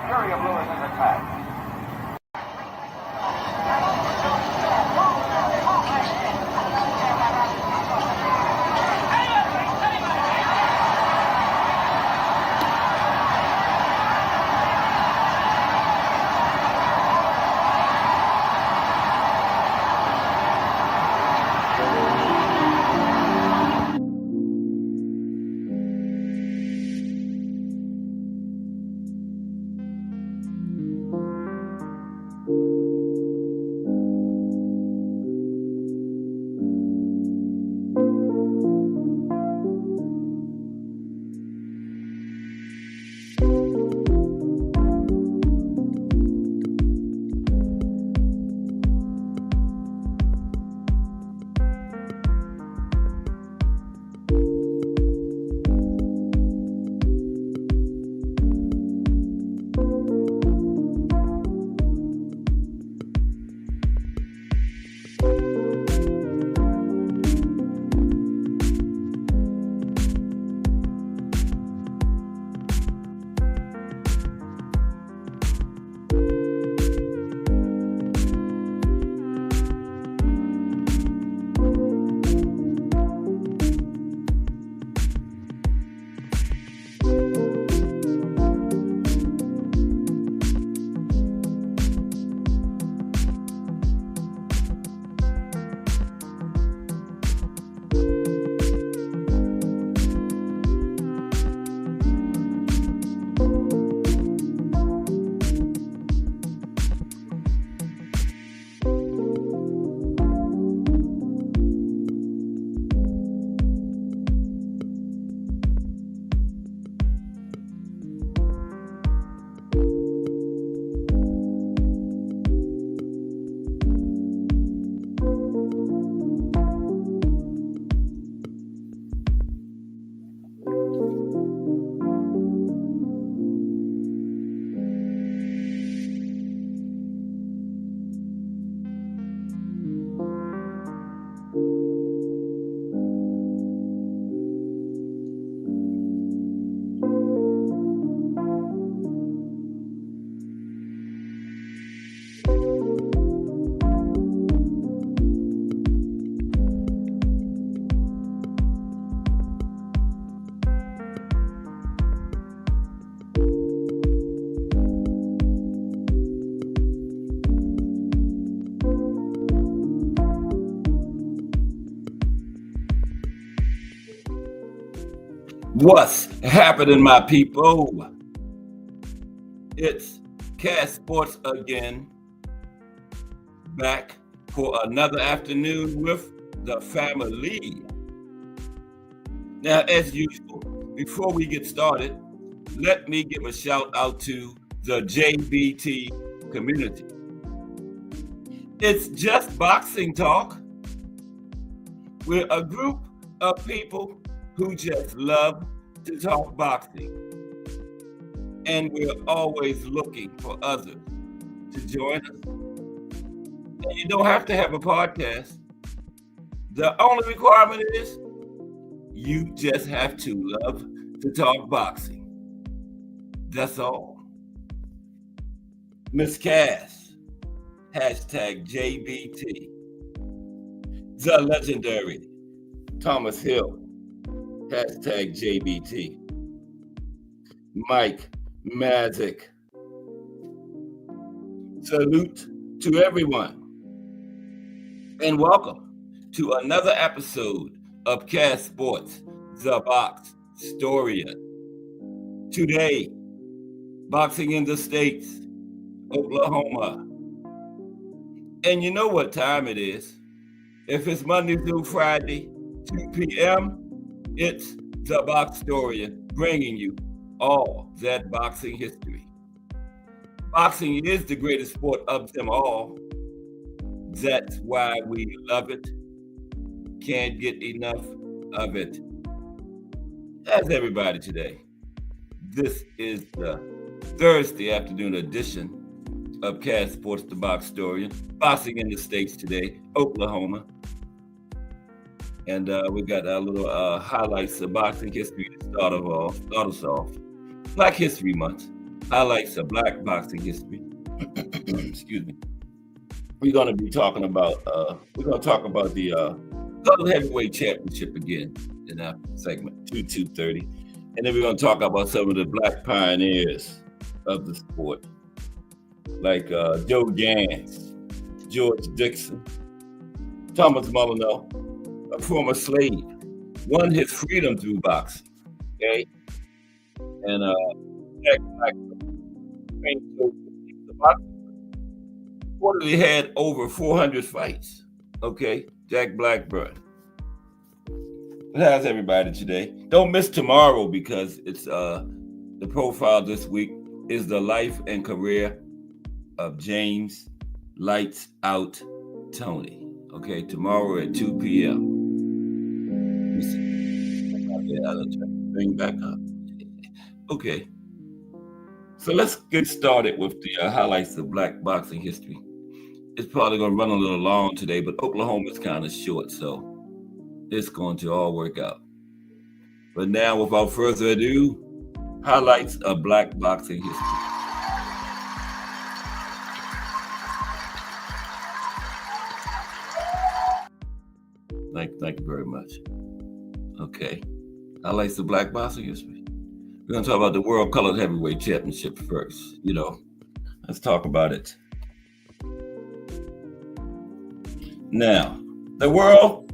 Fury of Lewis is attacked. What's happening, my people? It's Cass Sports again, back for another afternoon with the family. Now, as usual, before we get started, let me give a shout out to the JBT community. It's just boxing talk. We're a group of people who just love to talk boxing. And we're always looking for others to join us. And you don't have to have a podcast. The only requirement is you just have to love to talk boxing. That's all. Miss Cass, hashtag JBT. The legendary Thomas Hill, hashtag JBT. Mike Mazik. Salute to everyone. And welcome to another episode of Cass Sports, The Box Storian. Today, boxing in the States, Oklahoma. And you know what time it is. If it's Monday through Friday, 2 p.m., it's The Box Storian bringing you all that boxing history. Boxing is the greatest sport of them all. That's why we love it. Can't get enough of it. How's everybody today? This is the Thursday afternoon edition of Cass Sports, The Box Storian. Boxing in the States today, Oklahoma. And we got our little highlights of boxing history to start us off. Black History Month. highlights of black boxing history. Excuse me. We're going to be talking about the Southern Heavyweight Championship again in our segment 230, and then we're going to talk about some of the black pioneers of the sport, like Joe Gans, George Dixon, Thomas Molyneux, a former slave, won his freedom through boxing. Okay, and Jack Blackburn trained the boxing. Reportedly had over 400 fights. Okay, Jack Blackburn. But how's everybody today? Don't miss tomorrow because it's the profile this week is the life and career of James Lights Out Toney. Okay, tomorrow at 2 p.m. I'll bring back up. Okay. So let's get started with the highlights of black boxing history. It's probably going to run a little long today, but Oklahoma is kind of short, so it's going to all work out. But now, without further ado, highlights of black boxing history. Thank you very much. Okay, highlights of black boxing history. We're going to talk about the World Colored Heavyweight Championship first. Let's talk about it. Now, the World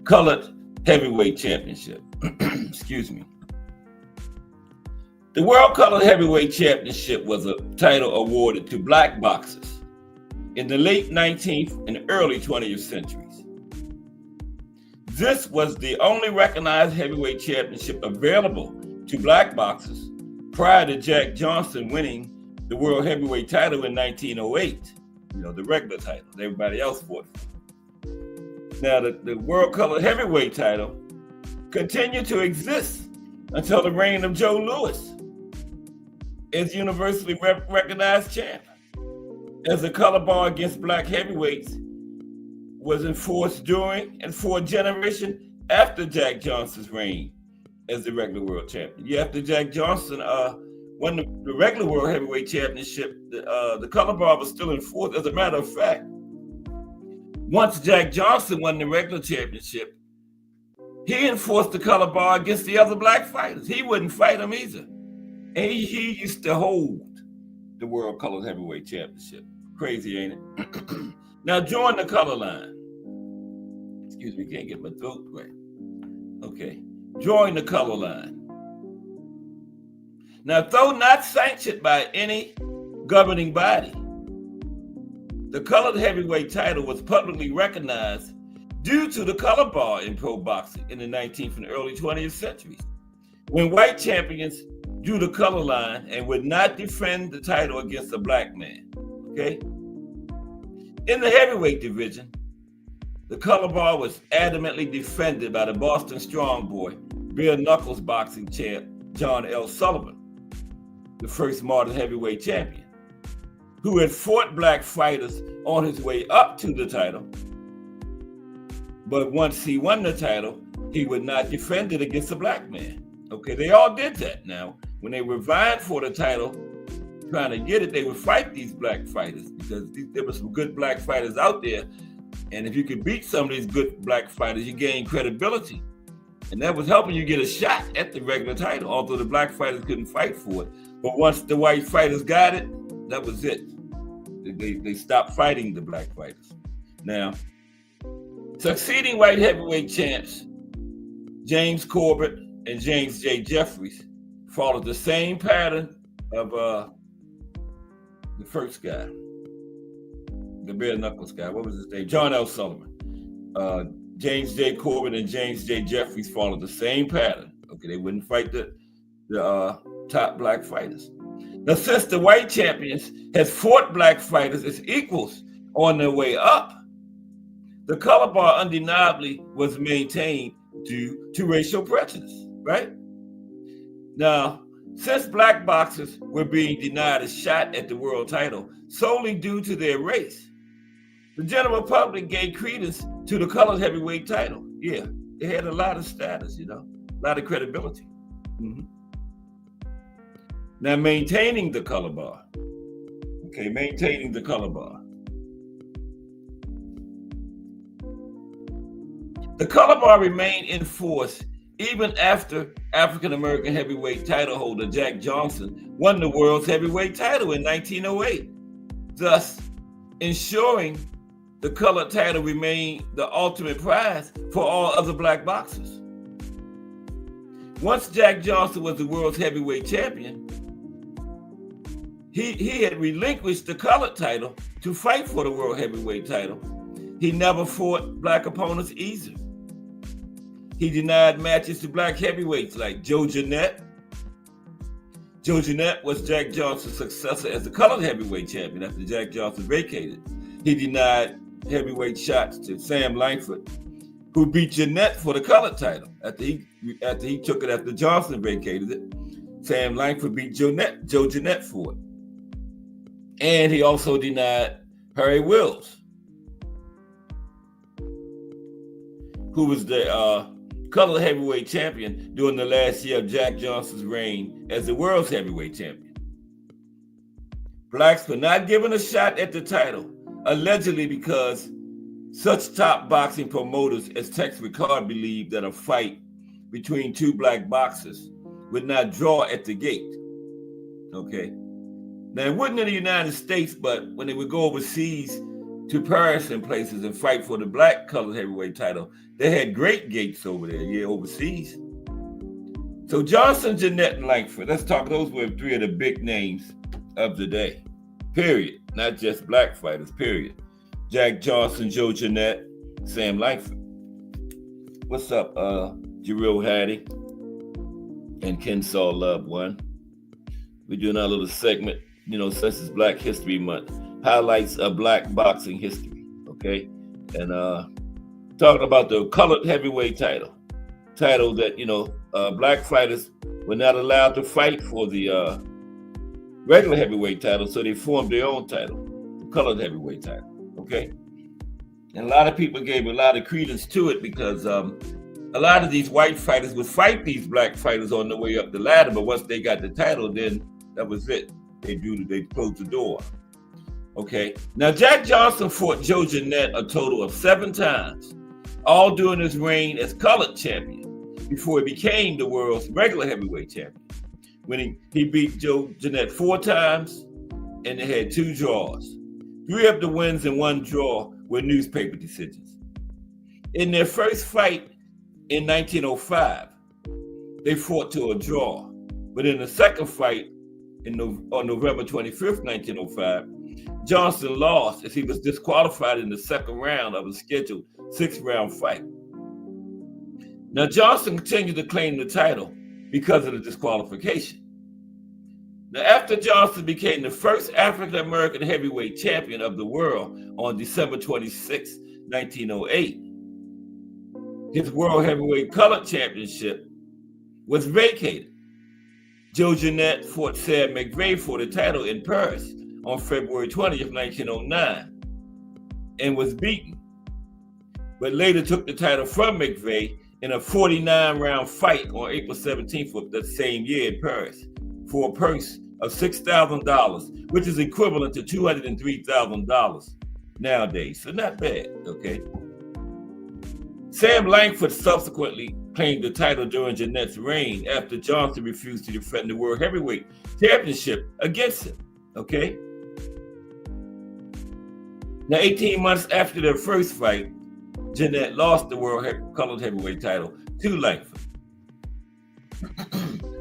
Colored Heavyweight Championship. Excuse me. The World Colored Heavyweight Championship was a title awarded to black boxers in the late 19th and early 20th centuries. This was the only recognized heavyweight championship available to black boxers prior to Jack Johnson winning the World Heavyweight title in 1908. The regular title that everybody else fought for. Now, the World Colored Heavyweight title continued to exist until the reign of Joe Louis as universally recognized champ, as the color bar against black heavyweights was enforced during and for a generation after Jack Johnson's reign as the regular world champion. After Jack Johnson won the regular world heavyweight championship, the color bar was still enforced. As a matter of fact, once Jack Johnson won the regular championship, he enforced the color bar against the other black fighters. He wouldn't fight them either. And he used to hold the World Colored Heavyweight Championship. Crazy, ain't it? Now, join the color line. Excuse me, can't get my throat right. Okay. Join the color line. Now, though not sanctioned by any governing body, the colored heavyweight title was publicly recognized due to the color bar in pro boxing in the 19th and early 20th centuries, when white champions drew the color line and would not defend the title against a black man. Okay? In the heavyweight division, the color bar was adamantly defended by the Boston Strong Boy, bare knuckles boxing champ John L. Sullivan, the first modern heavyweight champion, who had fought black fighters on his way up to the title. But once he won the title, he would not defend it against a black man. Okay, they all did that. Now, when they were vying for the title, trying to get it, they would fight these black fighters because there were some good black fighters out there. And if you could beat some of these good black fighters, you gain credibility. And that was helping you get a shot at the regular title, although the black fighters couldn't fight for it. But once the white fighters got it, that was it. They stopped fighting the black fighters. Now, succeeding white heavyweight champs, James Corbett and James J. Jeffries, followed the same pattern of the first guy, the bare knuckles guy. What was his name? John L. Sullivan. James J. Corbett and James J. Jeffries followed the same pattern. Okay, they wouldn't fight the top black fighters. Now, since the white champions had fought black fighters as equals on their way up, the color bar undeniably was maintained due to racial prejudice, right? Now, since black boxers were being denied a shot at the world title solely due to their race, the general public gave credence to the colored heavyweight title. Yeah, they had a lot of status, a lot of credibility. Mm-hmm. Now, maintaining the color bar. Okay, maintaining the color bar. The color bar remained in force even after African-American heavyweight title holder Jack Johnson won the world's heavyweight title in 1908, thus ensuring the colored title remained the ultimate prize for all other black boxers. Once Jack Johnson was the world's heavyweight champion, he had relinquished the colored title to fight for the world heavyweight title. He never fought black opponents either. He denied matches to black heavyweights like Joe Jeanette. Joe Jeanette was Jack Johnson's successor as the colored heavyweight champion after Jack Johnson vacated. He denied heavyweight shots to Sam Langford, who beat Jeanette for the colored title. After he took it after Johnson vacated it, Sam Langford beat Joe Jeanette for it. And he also denied Harry Wills, who was the colored heavyweight champion during the last year of Jack Johnson's reign as the world's heavyweight champion. Blacks were not given a shot at the title, allegedly because such top boxing promoters as Tex Rickard believed that a fight between two black boxers would not draw at the gate. Okay. Now, it wasn't in the United States, but when they would go overseas to Paris and places and fight for the black colored heavyweight title, they had great gates over there, overseas. So Johnson, Jeanette, and Langford, let's talk, those were three of the big names of the day, period. Not just black fighters, period. Jack Johnson, Joe Jeanette, Sam Langford. What's up, Jarrell Hattie and Kensaw Love One? We're doing our little segment, such as Black History Month, highlights of black boxing history, okay? And talking about the colored heavyweight title that, black fighters were not allowed to fight for the regular heavyweight title, so they formed their own title, the colored heavyweight title, okay? And a lot of people gave a lot of credence to it because a lot of these white fighters would fight these black fighters on the way up the ladder, but once they got the title, then that was it. They closed the door. Okay. Now, Jack Johnson fought Joe Jeanette a total of 7 times, all during his reign as colored champion, before he became the world's regular heavyweight champion. When he beat Joe Jeanette 4 times, and they had 2 draws. 3 of the wins and 1 draw were newspaper decisions. In their first fight in 1905, they fought to a draw. But in the second fight, on November 25th, 1905, Johnson lost as he was disqualified in the second round of a scheduled 6-round fight. Now, Johnson continued to claim the title because of the disqualification. Now, after Johnson became the first African-American heavyweight champion of the world on December 26, 1908, his world heavyweight colored championship was vacated. Joe Jeanette fought Sam McVeigh for the title in Paris on February 20th, 1909, and was beaten, but later took the title from McVeigh in a 49-round fight on April 17th of that same year in Paris for a purse of $6,000, which is equivalent to $203,000 nowadays. So not bad, okay? Sam Langford subsequently claimed the title during Jeanette's reign after Johnson refused to defend the World Heavyweight Championship against him, okay? Now, 18 months after their first fight, Jeanette lost the World Colored Heavyweight title to Langford.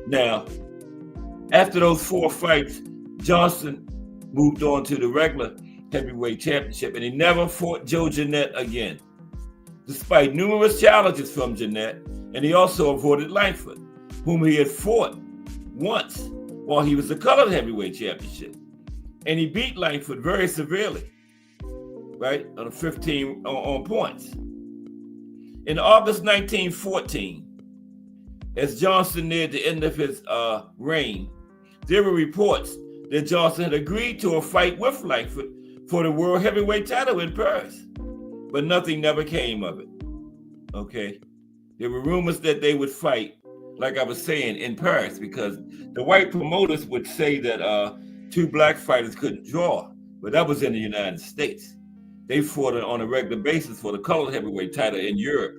Now, after those 4 fights, Johnson moved on to the regular heavyweight championship, and he never fought Joe Jeanette again, despite numerous challenges from Jeanette, and he also avoided Langford, whom he had fought once while he was the colored heavyweight championship. And he beat Langford very severely, right, on 15 on points. In August 1914, as Johnson neared the end of his reign, there were reports that Johnson had agreed to a fight with Langford for the world heavyweight title in Paris, but nothing never came of it. Okay, there were rumors that they would fight like I was saying, in Paris, because the white promoters would say that two black fighters couldn't draw, but that was in the United States. They fought on a regular basis for the colored heavyweight title in Europe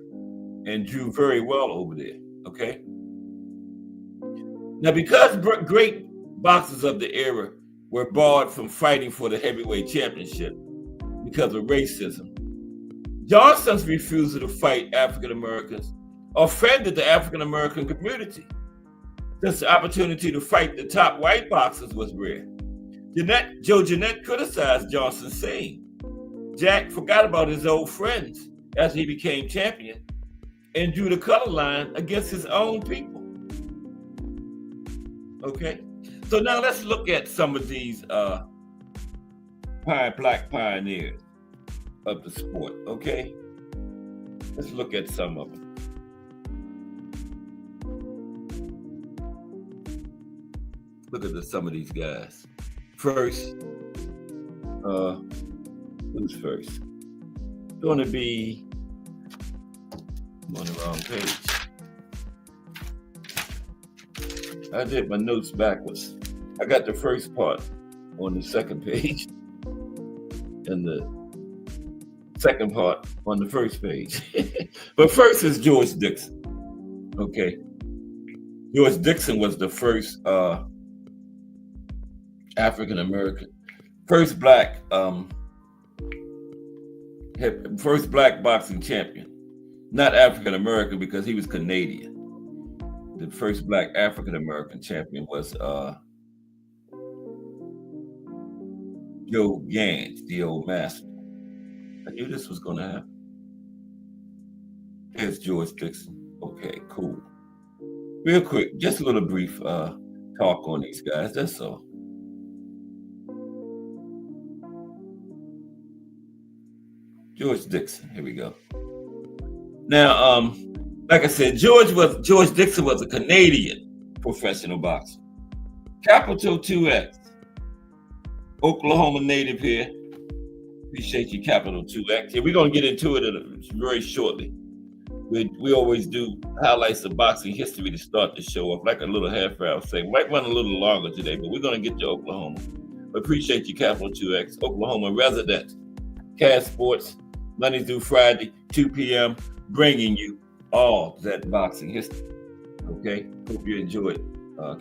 and drew very well over there. Okay. Now, because great boxers of the era were barred from fighting for the heavyweight championship because of racism, Johnson's refusal to fight African Americans offended the African American community, since the opportunity to fight the top white boxers was rare. Joe Jeanette criticized Johnson, saying Jack forgot about his old friends as he became champion and drew the color line against his own people. Okay, so now let's look at some of these black pioneers of the sport. Okay, let's look at some of them. Look at some of these guys. First, who's first? Going to be on the wrong page. I did my notes backwards. I got the first part on the second page and the second part on the first page. But first is George Dixon. Okay. George Dixon was the first African American, first black boxing champion. Not African American because he was Canadian. The first black African American champion was Joe Gans, the old master. I knew this was going to happen. Here's George Dixon. Okay, cool. Real quick, just a little brief talk on these guys. That's all. George Dixon. Here we go. Now, like I said, George Dixon was a Canadian professional boxer. Capital 2X, Oklahoma native here. Appreciate you, Capital 2X. Yeah, we're gonna get into it very shortly. We always do highlights of boxing history to start the show off, like a little half-hour segment. Might run a little longer today, but we're gonna get to Oklahoma. But appreciate you, Capital 2X, Oklahoma resident. Cass Sports, Monday through Friday, 2 p.m., bringing you all that boxing history. Okay, hope you enjoyed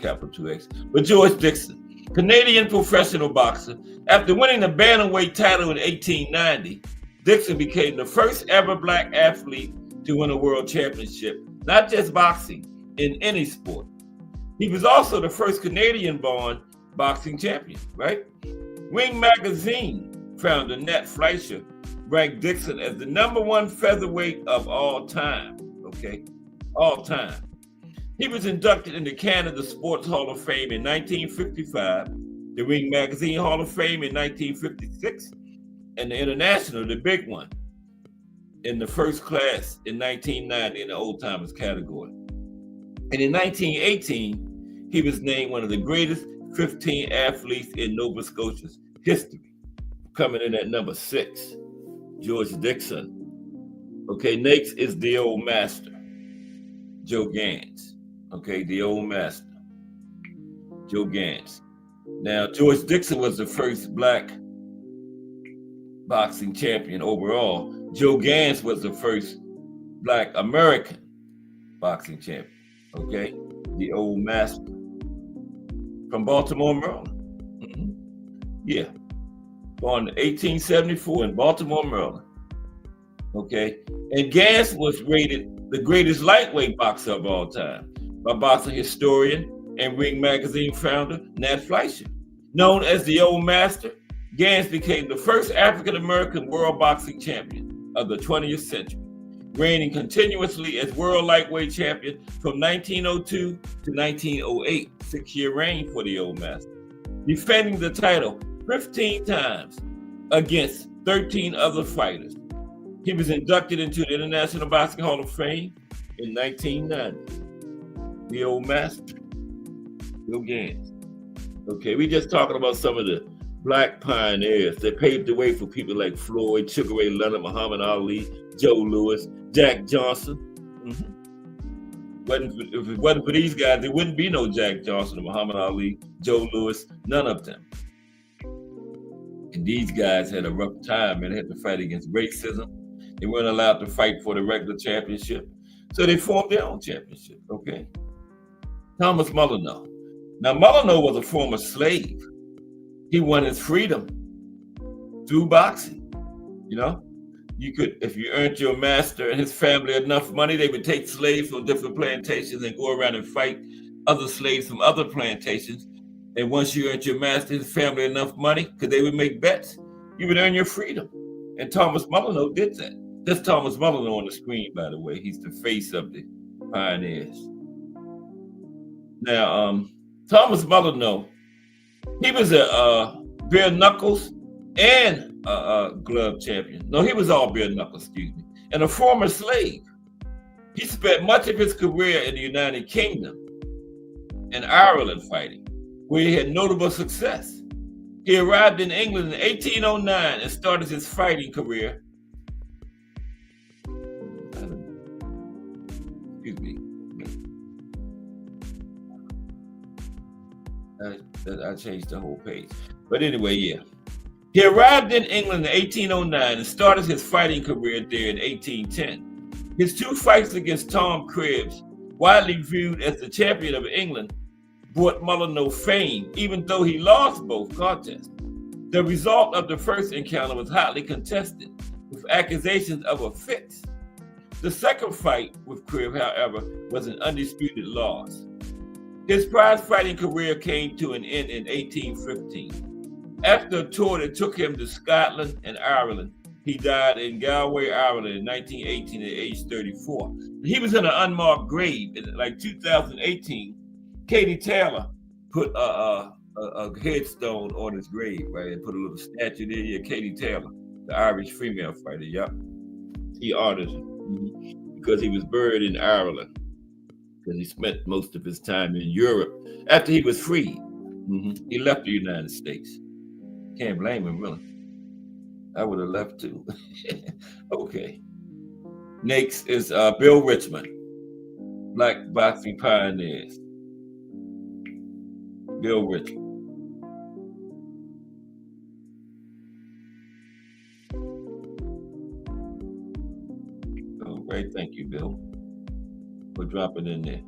Capital 2X. But George Dixon, Canadian professional boxer, after winning the bantamweight title in 1890, Dixon became the first ever black athlete to win a world championship, not just boxing, in any sport. He was also the first Canadian-born boxing champion, right? Ring Magazine founder Nat Fleischer ranked Dixon as the #1 featherweight of all time, okay? All time. He was inducted into Canada Sports Hall of Fame in 1955, the Ring Magazine Hall of Fame in 1956, and the International, the big one, in the first class in 1990 in the old timers category. And in 1918, he was named one of the greatest 15 athletes in Nova Scotia's history, coming in at number 6. George Dixon. Okay, next is the old master, Joe Gans. Okay, the old master, Joe Gans. Now, George Dixon was the first black boxing champion overall. Joe Gans was the first black American boxing champion. Okay, the old master from Baltimore, Maryland. Mm-hmm. Yeah. Born in 1874 in Baltimore, Maryland. Okay, and Gans was rated the greatest lightweight boxer of all time by boxing historian and Ring Magazine founder Nat Fleischer. Known as the Old Master, Gans became the first African-American world boxing champion of the 20th century, reigning continuously as world lightweight champion from 1902 to 1908, 6-year reign for the Old Master, defending the title 15 times against 13 other fighters. He was inducted into the International Boxing Hall of Fame in 1990. The old master, Joe Gans. Okay, we just talking about some of the black pioneers that paved the way for people like Floyd, Sugar Ray Leonard, Muhammad Ali, Joe Louis, Jack Johnson. Mm-hmm. If it wasn't for these guys, there wouldn't be no Jack Johnson, Muhammad Ali, Joe Louis, none of them. And these guys had a rough time and had to fight against racism. They weren't allowed to fight for the regular championship. So they formed their own championship, okay? Thomas Molyneux. Now, Molyneux was a former slave. He won his freedom through boxing. You know, you could, if you earned your master and his family enough money, they would take slaves from different plantations and go around and fight other slaves from other plantations. And once you earned your master and his family enough money, because they would make bets, you would earn your freedom. And Thomas Molyneux did that. That's Thomas Molyneux on the screen, by the way. He's the face of the Pioneers. Now, Thomas Molyneux, he was a bare knuckles and a glove champion. No, he was all bare knuckles, excuse me, and a former slave. He spent much of his career in the United Kingdom and Ireland fighting, where he had notable success. He arrived in England in 1809 and started his fighting career. Excuse me. I changed the whole page. But anyway, yeah. He arrived in England in 1809 and started his fighting career there in 1810. His two fights against Tom Cribbs, widely viewed as the champion of England, brought Molyneux fame, even though he lost both contests. The result of the first encounter was hotly contested, with accusations of a fix. The second fight with Cribb, however, was an undisputed loss. His prize fighting career came to an end in 1815. After a tour that took him to Scotland and Ireland, he died in Galway, Ireland in 1918 at age 34. He was in an unmarked grave. In like 2018, Katie Taylor put a headstone on his grave, right? And put a little statue there. Yeah, Katie Taylor, the Irish female fighter. Yep. He honored him because he was buried in Ireland. He spent most of his time in Europe after he was freed. He left the United States. Can't blame him, really. I would have left too. Okay. Next is Bill Richmond, Black Boxing Pioneers. Bill Richmond. All right, thank you, Bill. We'll drop it in there.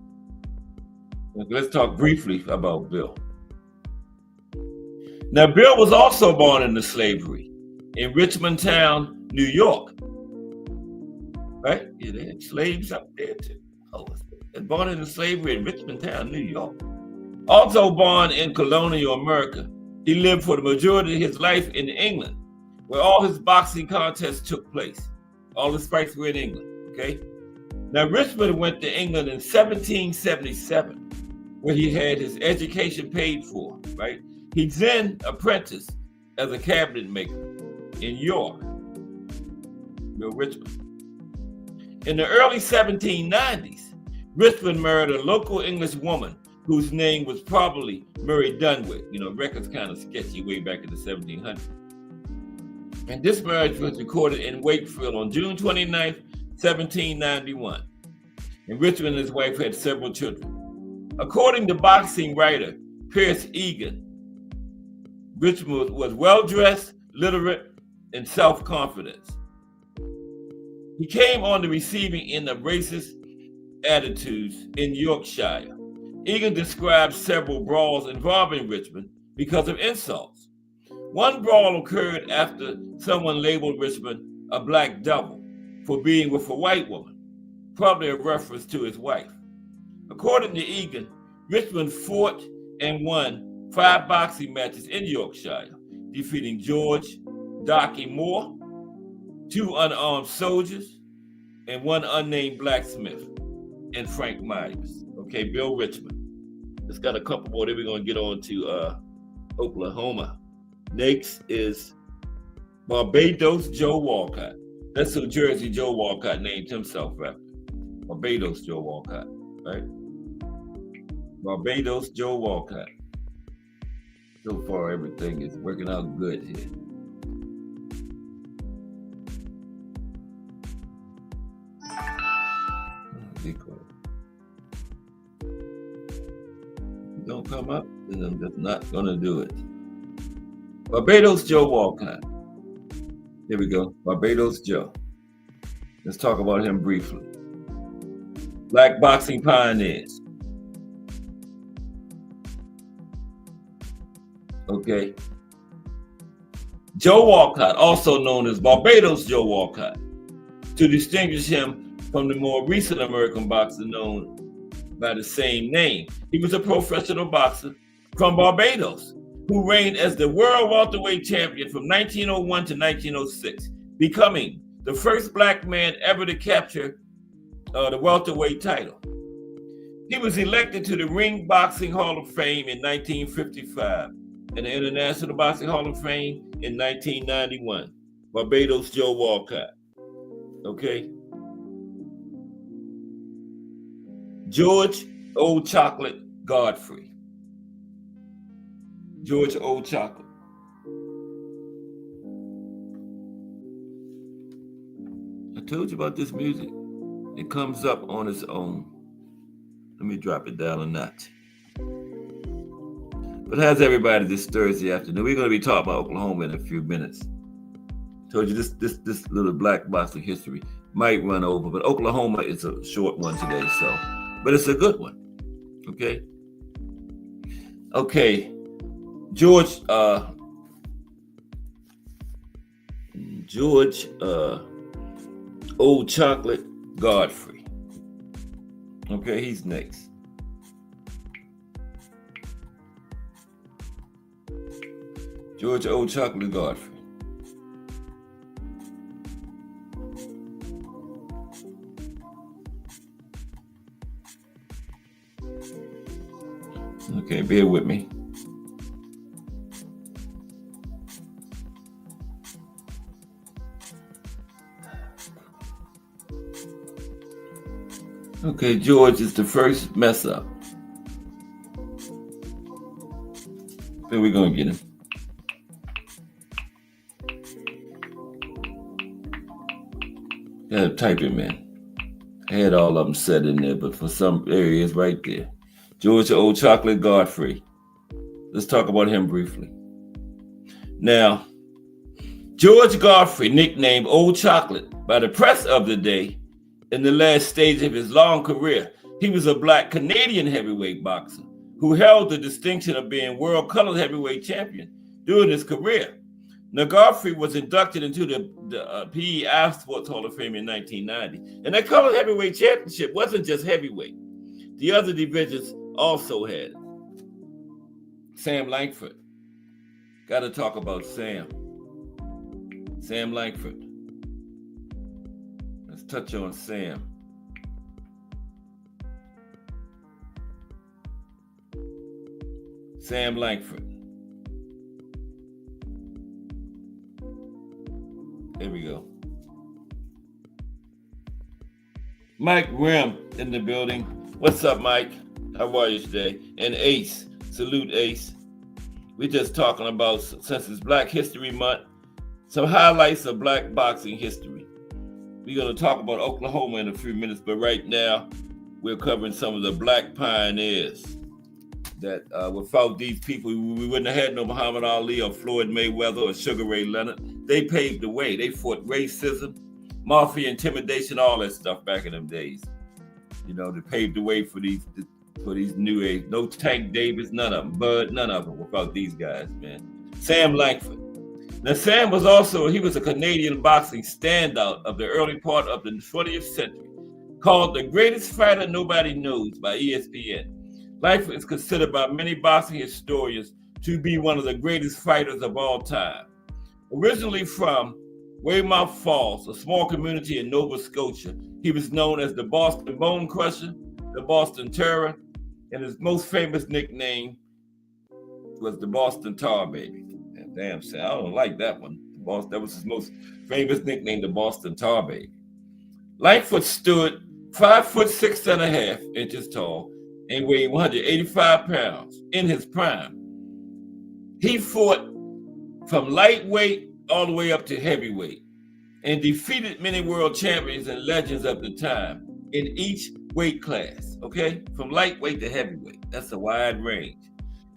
Let's talk briefly about Bill. Now, Bill was also born into slavery in Richmond Town, New York. Right? Yeah, they had slaves up there too. Oh, born into slavery in Richmond Town, New York. Also born in colonial America, he lived for the majority of his life in England, where all his boxing contests took place. All his fights were in England, okay? Now, Richmond went to England in 1777, where he had his education paid for, right? He then apprenticed as a cabinet maker in York, Bill Richmond. In the early 1790s, Richmond married a local English woman whose name was probably Mary Dunwick. You know, records kind of sketchy way back in the 1700s. And this marriage was recorded in Wakefield on June 29th, 1791. And Richmond and his wife had several children. According to boxing writer Pierce Egan, Richmond was well-dressed, literate, and self-confident. He came on the receiving end of racist attitudes in Yorkshire. Egan described several brawls involving Richmond because of insults. One brawl occurred after someone labeled Richmond a black devil for being with a white woman, probably a reference to his wife. According to Egan, Richmond fought and won 5 boxing matches in Yorkshire, defeating George Docky Moore, 2 unarmed soldiers, and 1 unnamed blacksmith, and Frank Myers. Okay, Bill Richmond. It's got a couple more. Then we're going to get on to Oklahoma. Next is Barbados Joe Walcott. That's who Jersey Joe Walcott named himself after. Barbados Joe Walcott, right? Barbados Joe Walcott. So far, everything is working out good here. Be quiet. don't come up, then I'm just not going to do it. Barbados Joe Walcott. Here we go. Barbados Joe. Let's talk about him briefly. Black boxing pioneers. Okay. Joe Walcott, also known as Barbados Joe Walcott, to distinguish him from the more recent American boxer known by the same name. He was a professional boxer from Barbados who reigned as the world welterweight champion from 1901 to 1906, becoming the first black man ever to capture the welterweight title. He was elected to the Ring Boxing Hall of Fame in 1955 and the International Boxing Hall of Fame in 1991. Barbados Joe Walcott. Okay. George Old Chocolate Godfrey. George Old Chocolate. I told you about this music. It comes up on its own. Let me drop it down a notch. But how's everybody this Thursday afternoon? We're going to be talking about Oklahoma in a few minutes. Told you this little black boxing history might run over, but Oklahoma is a short one today, but it's a good one. Okay. Okay. George Old Chocolate Godfrey. Okay, he's next. George Old Chocolate Godfrey. Okay, bear with me. Okay, George is the first mess up. Then we're going to get him. Gotta type him in. I had all of them set in there, but for some areas right there. George Old Chocolate Godfrey. Let's talk about him briefly. Now, George Godfrey, nicknamed Old Chocolate by the press of the day, in the last stage of his long career, he was a black Canadian heavyweight boxer who held the distinction of being world colored heavyweight champion during his career. Now, Godfrey was inducted into the PEI Sports Hall of Fame in 1990. And that colored heavyweight championship wasn't just heavyweight. The other divisions also had it. Sam Langford. Got to talk about Sam. Sam Langford. Let's touch on Sam. Sam Langford. There we go. Mike Grimm in the building. What's up, Mike? How are you today? And Ace. Salute, Ace. We're just talking about, since it's Black History Month, some highlights of black boxing history. We're going to talk about Oklahoma in a few minutes, but right now, we're covering some of the black pioneers that without these people, we wouldn't have had no Muhammad Ali or Floyd Mayweather or Sugar Ray Leonard. They paved the way. They fought racism, mafia, intimidation, all that stuff back in them days. You know, they paved the way for these new age. No Tank Davis, none of them. Bud, none of them without these guys, man. Sam Langford. Now, Sam was a Canadian boxing standout of the early part of the 20th century, called The Greatest Fighter Nobody Knows by ESPN. Langford is considered by many boxing historians to be one of the greatest fighters of all time. Originally from Weymouth Falls, a small community in Nova Scotia, he was known as the Boston Bone Crusher, the Boston Terror, and his most famous nickname was the Boston Tar Baby. Damn, Sam, I don't like that one. That was his most famous nickname, the Boston Tar Baby. Langford stood 5'6.5" tall and weighed 185 pounds in his prime. He fought from lightweight all the way up to heavyweight and defeated many world champions and legends of the time in each weight class, okay? From lightweight to heavyweight. That's a wide range.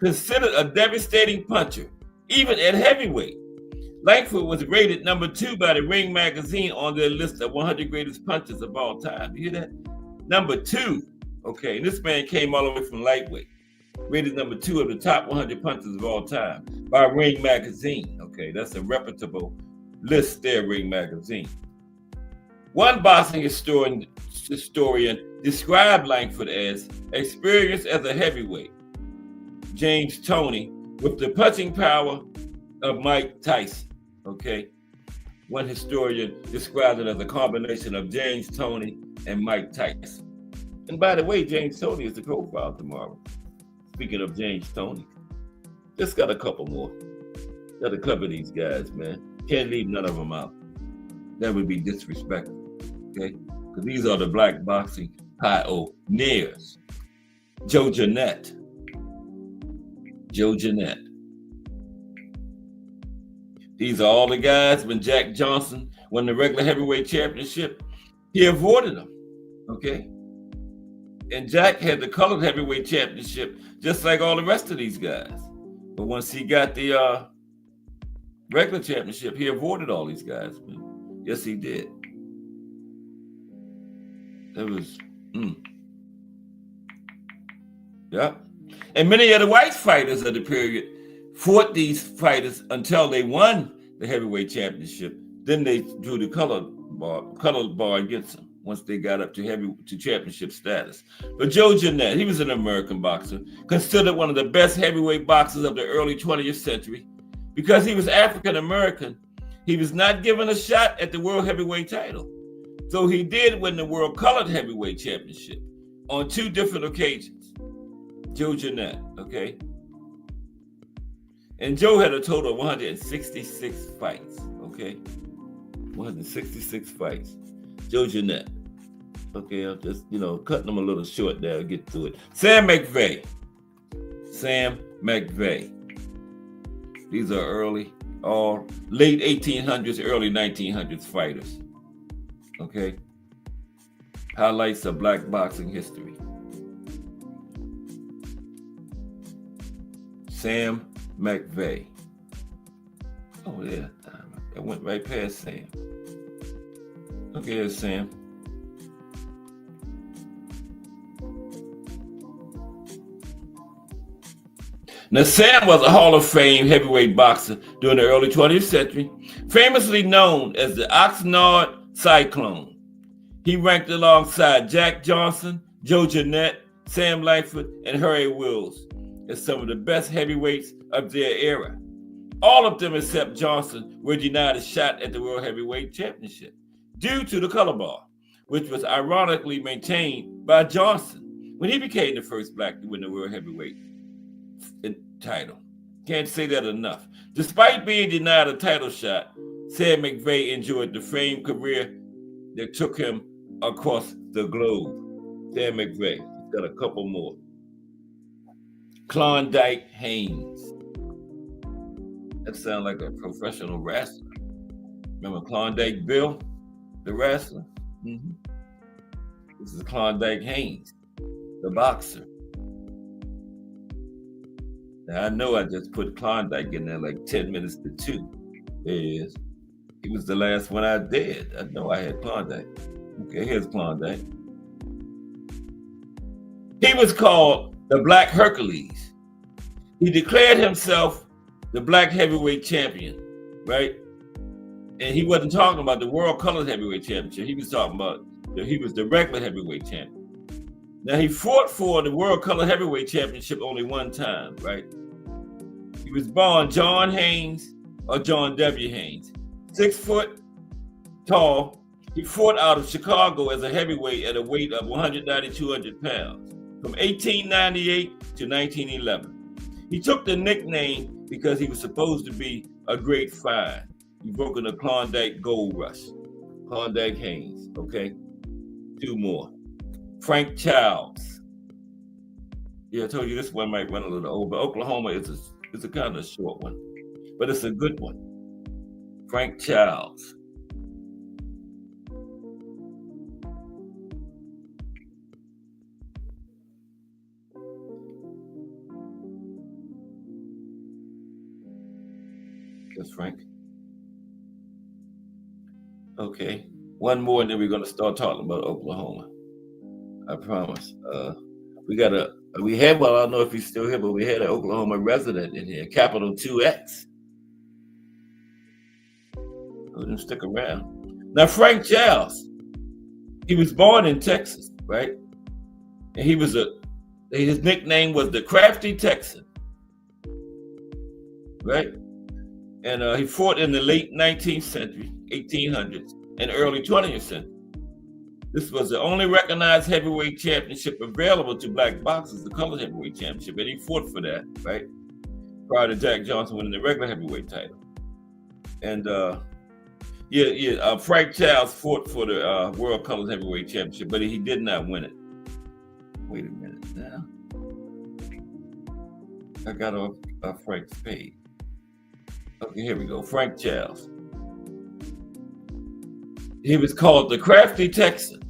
considered a devastating puncher, even at heavyweight. Langford was rated number 2 by the Ring magazine on their list of 100 greatest punchers of all time. You hear that? Number 2. Okay, and this man came all the way from lightweight. Rated number 2 of the top 100 punchers of all time by Ring magazine. Okay, that's a reputable list there, Ring magazine. One boxing historian described Langford as experienced as a heavyweight, James Toney, with the punching power of Mike Tyson. Okay, one historian described it as a combination of James Toney and Mike Tyson. And by the way, James Toney is the profile tomorrow. Speaking of James Toney, just got a couple more. Got to cover these guys, man. Can't leave none of them out. That would be disrespectful. Okay, because these are the black boxing pioneers. Joe Jeanette. These are all the guys. When Jack Johnson won the regular heavyweight championship, he avoided them. Okay, and Jack had the colored heavyweight championship just like all the rest of these guys. But once he got the regular championship, he avoided all these guys. Man. Yes, he did. That was, yeah. And many of the white fighters of the period fought these fighters until they won the heavyweight championship. Then they drew the colored bar against them once they got up to championship status. But Joe Jeanette, he was an American boxer, considered one of the best heavyweight boxers of the early 20th century. Because he was African American, he was not given a shot at the world heavyweight title. So he did win the world colored heavyweight championship on 2 different occasions. Joe Jeanette, okay? And Joe had a total of 166 fights, okay? 166 fights. Joe Jeanette. Okay, I'm just, cutting them a little short there. I'll get to it. Sam McVeigh. These are late 1800s, early 1900s fighters. Okay? Highlights of black boxing history. Sam McVeigh. Oh, yeah. I went right past Sam. Okay, there's Sam. Now, Sam was a Hall of Fame heavyweight boxer during the early 20th century, famously known as the Oxnard Cyclone. He ranked alongside Jack Johnson, Joe Jeanette, Sam Langford, and Harry Wills as some of the best heavyweights of their era. All of them except Johnson were denied a shot at the World Heavyweight Championship due to the color bar, which was ironically maintained by Johnson when he became the first black to win the World Heavyweight title. Can't say that enough. Despite being denied a title shot, Sam McVeigh enjoyed the famed career that took him across the globe. Sam McVeigh. He's got a couple more. Klondike Haynes. That sounds like a professional wrestler. Remember Klondike Bill, the wrestler? Mm-hmm. This is Klondike Haynes, the boxer. Now, I know I just put Klondike in there like 10 minutes to 2. There he is. He was the last one I did. I know I had Klondike. Okay, here's Klondike. He was called the Black Hercules. He declared himself the black heavyweight champion, right? And he wasn't talking about the world colored heavyweight championship. He was talking about he was the regular heavyweight champion. Now, he fought for the world color heavyweight championship only one time, right? He was born John Haynes or John W. Haynes, 6 foot tall. He fought out of Chicago as a heavyweight at a weight of 190, 200 pounds from 1898 to 1911. He took the nickname because he was supposed to be a great find. He broke in the Klondike Gold Rush. Klondike Haynes, okay? 2 more. Frank Childs. Yeah, I told you this one might run a little old, but Oklahoma is a kind of short one, but it's a good one. Frank Childs. Frank. Okay, one more, and then we're gonna start talking about Oklahoma. I promise. We had, well, I don't know if he's still here, but we had an Oklahoma resident in here, Capital 2X. Let him stick around. Now, Frank Giles, he was born in Texas, right? And his nickname was the Crafty Texan, right? And he fought in the late 19th century, 1800s, and early 20th century. This was the only recognized heavyweight championship available to black boxers, the color heavyweight championship, and he fought for that, right? Prior to Jack Johnson winning the regular heavyweight title. And Frank Giles fought for the World Colors Heavyweight Championship, but he did not win it. Wait a minute now. I got off Frank's page. Okay, here we go. Frank Giles. He was called the Crafty Texan,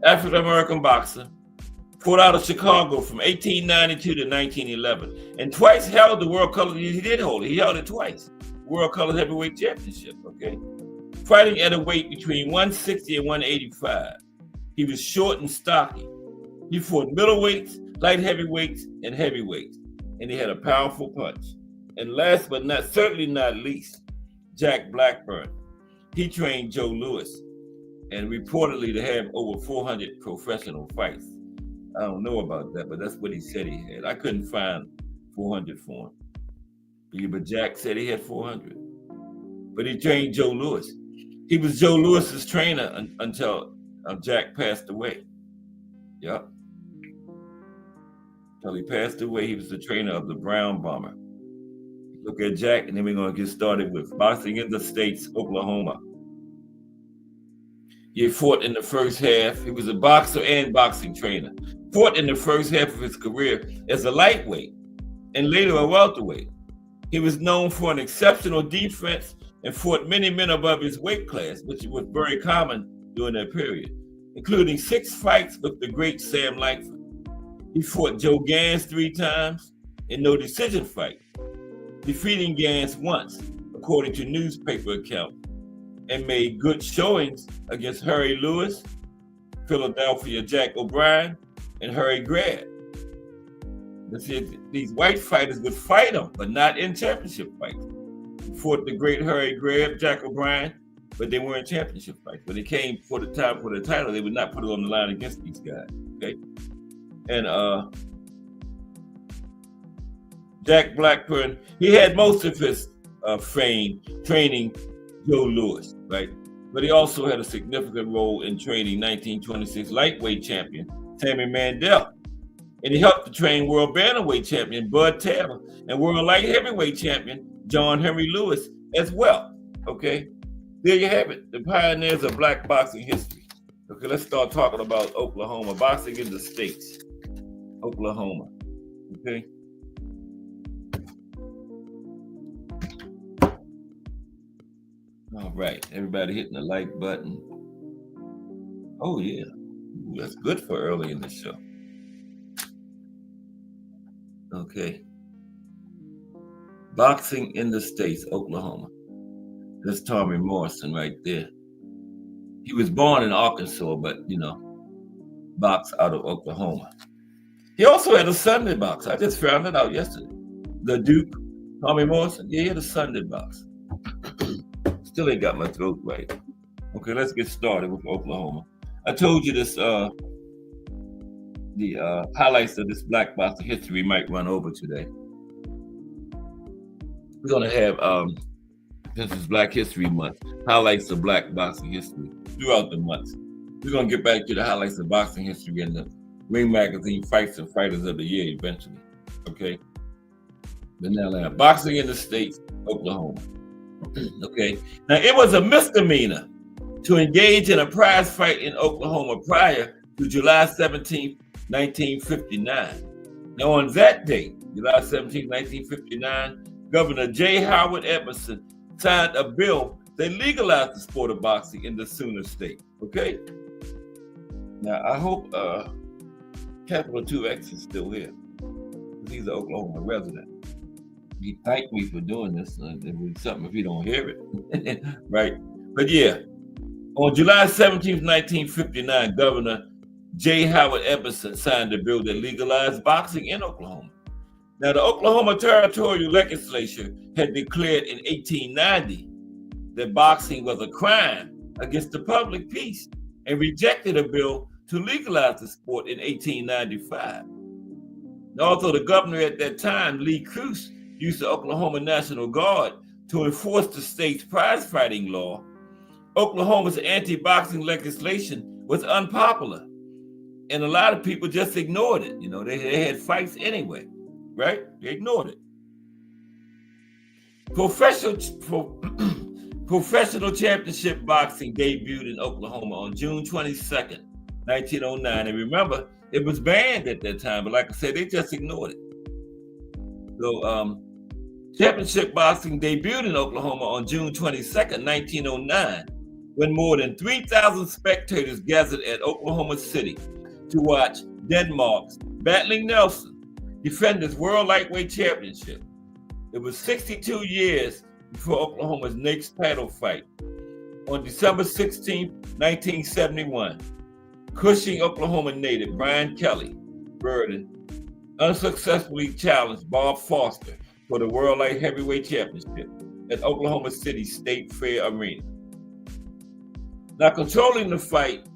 African-American boxer, fought out of Chicago from 1892 to 1911, and twice held the World Colors. He did hold it. He held it twice. World Colors Heavyweight Championship, okay? Fighting at a weight between 160 and 185. He was short and stocky. He fought middleweights, light heavyweights, and heavyweights, and he had a powerful punch. And last but certainly not least, Jack Blackburn. He trained Joe Louis, and reportedly to have over 400 professional fights. I don't know about that, but that's what he said he had. I couldn't find 400 for him. But Jack said he had 400. But he trained Joe Louis. He was Joe Louis's trainer until Jack passed away. Yep. Until he passed away, he was the trainer of the Brown Bomber. Look at Jack, and then we're going to get started with Boxing in the States, Oklahoma. He fought in the first half. He was a boxer and boxing trainer. Fought in the first half of his career as a lightweight and later a welterweight. He was known for an exceptional defense and fought many men above his weight class, which was very common during that period, including 6 fights with the great Sam Langford. He fought Joe Gans 3 times in no decision fight, defeating Gans once, according to newspaper accounts, and made good showings against Harry Lewis, Philadelphia Jack O'Brien, and Harry Grab. These white fighters would fight him, but not in championship fights. He fought the great Harry Grab, Jack O'Brien, but they weren't championship fights. When it came for the time for the title, they would not put it on the line against these guys. Okay, and Jack Blackburn, he had most of his fame training Joe Louis, right? But he also had a significant role in training 1926 lightweight champion Sammy Mandel. And he helped to train world bantamweight champion Bud Taylor and world light heavyweight champion John Henry Lewis as well. Okay, there you have it, the pioneers of black boxing history. Okay, let's start talking about Oklahoma, boxing in the States, Oklahoma. Okay. All right, everybody hitting the like button. Oh yeah, that's good for early in the show. Okay. Boxing in the States, Oklahoma. That's Tommy Morrison right there. He was born in Arkansas, but boxed out of Oklahoma. He also had a Sunday box. I just found it out yesterday. The Duke, Tommy Morrison, yeah, he had a Sunday box. Still ain't got my throat right. Okay, let's get started with Oklahoma. I told you this, the highlights of this black boxing history might run over today. We're gonna have, this is Black History Month, highlights of black boxing history throughout the month. We're gonna get back to the highlights of boxing history in the Ring Magazine Fights and Fighters of the Year eventually, okay? But now, boxing in the States, Oklahoma. Okay, now it was a misdemeanor to engage in a prize fight in Oklahoma prior to July 17th, 1959. Now on that date, July 17th, 1959, Governor J. Howard Edmondson signed a bill that legalized the sport of boxing in the Sooner State, okay? Now I hope Capital 2X is still here. He's an Oklahoma resident. He thanked me for doing this. It was something if you don't hear it. Right. But yeah, on July 17th, 1959, Governor J. Howard Emerson signed a bill that legalized boxing in Oklahoma. Now, the Oklahoma Territorial Legislature had declared in 1890 that boxing was a crime against the public peace and rejected a bill to legalize the sport in 1895. And also, the governor at that time, Lee Cruz, used the Oklahoma National Guard to enforce the state's prize fighting law. Oklahoma's anti-boxing legislation was unpopular, and a lot of people just ignored it. You know, they had fights anyway, right? They ignored it. Professional championship boxing debuted in Oklahoma on June 22nd, 1909. And remember, it was banned at that time, but like I said, they just ignored it. So championship boxing debuted in Oklahoma on June 22nd, 1909, when more than 3,000 spectators gathered at Oklahoma City to watch Denmark's Battling Nelson defend his World Lightweight Championship. It was 62 years before Oklahoma's next title fight. On December 16, 1971, Cushing, Oklahoma native Brian Kelly Burden unsuccessfully challenged Bob Foster for the World Light Heavyweight Championship at Oklahoma City State Fair Arena. Now, controlling the fight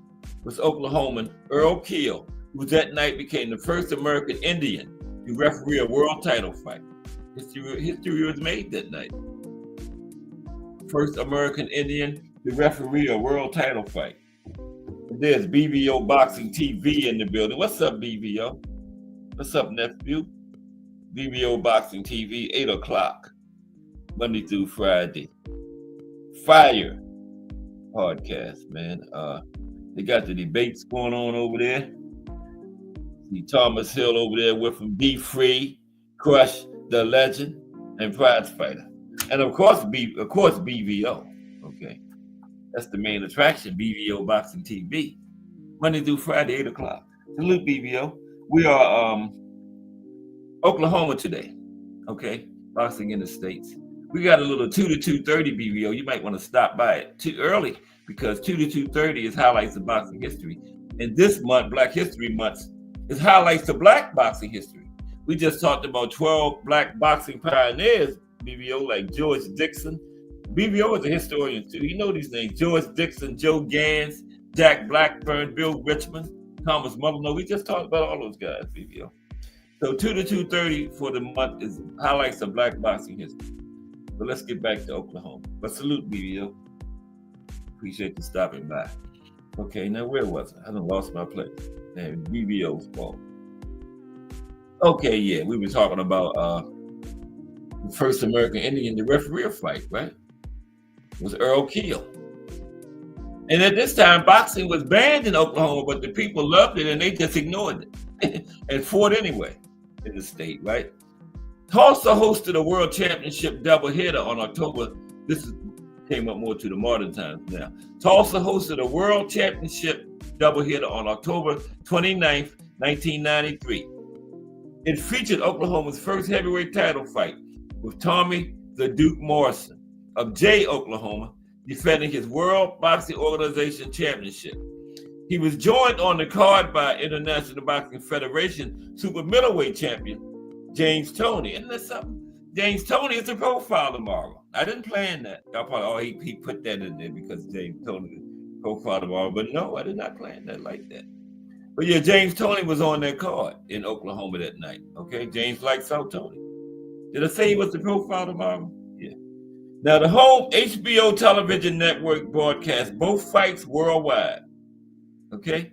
was Oklahoman Earl Keel, who that night became the first American Indian to referee a world title fight. History was made that night. First American Indian to referee a world title fight. And there's BVO Boxing TV in the building. What's up, BVO? What's up, nephew? BVO Boxing TV, 8 o'clock, Monday through Friday. Fire podcast, man. They got the debates going on over there. See Thomas Hill over there with him. Be Free, Crush, the Legend, and Prize Fighter. And of course, BVO. Okay. That's the main attraction, BVO Boxing TV. Monday through Friday, 8 o'clock. Salute, BVO. We are Oklahoma today. Okay. Boxing in the States. We got a little 2 to 2:30 BVO. You might want to stop by it too early because 2 to 2:30 is highlights of boxing history. And this month, Black History Month, is highlights of Black boxing history. We just talked about 12 Black boxing pioneers, BVO, like George Dixon. BVO is a historian too. You know these names: George Dixon, Joe Gans, Jack Blackburn, Bill Richmond, Thomas Mullino. We just talked about all those guys, BVO. So 2 to 2:30 for the month is highlights of Black boxing history. But let's get back to Oklahoma. But salute, BVO. Appreciate you stopping by. Okay, now where was I? I done lost my place. And BVO's fault. Okay, yeah, we were talking about the first American Indian to referee a fight, right? It was Earl Keel. And at this time, boxing was banned in Oklahoma, but the people loved it and they just ignored it and fought anyway in the state, right? Tulsa hosted a world championship doubleheader on October. This came up more to the modern times now. Tulsa hosted a world championship doubleheader on October 29th, 1993. It featured Oklahoma's first heavyweight title fight with Tommy the Duke Morrison of Jay, Oklahoma, defending his World Boxing Organization Championship. He was joined on the card by International Boxing Federation super middleweight champion James Toney. Isn't that something? James Toney is a profile tomorrow. I didn't plan that. Y'all probably, he put that in there because James Toney is profile tomorrow. But no, I did not plan that like that. But yeah, James Toney was on that card in Oklahoma that night. Okay, James likes South Toney. Did I say he was the profile tomorrow? Yeah. Now, the home HBO television network broadcast both fights worldwide. Okay?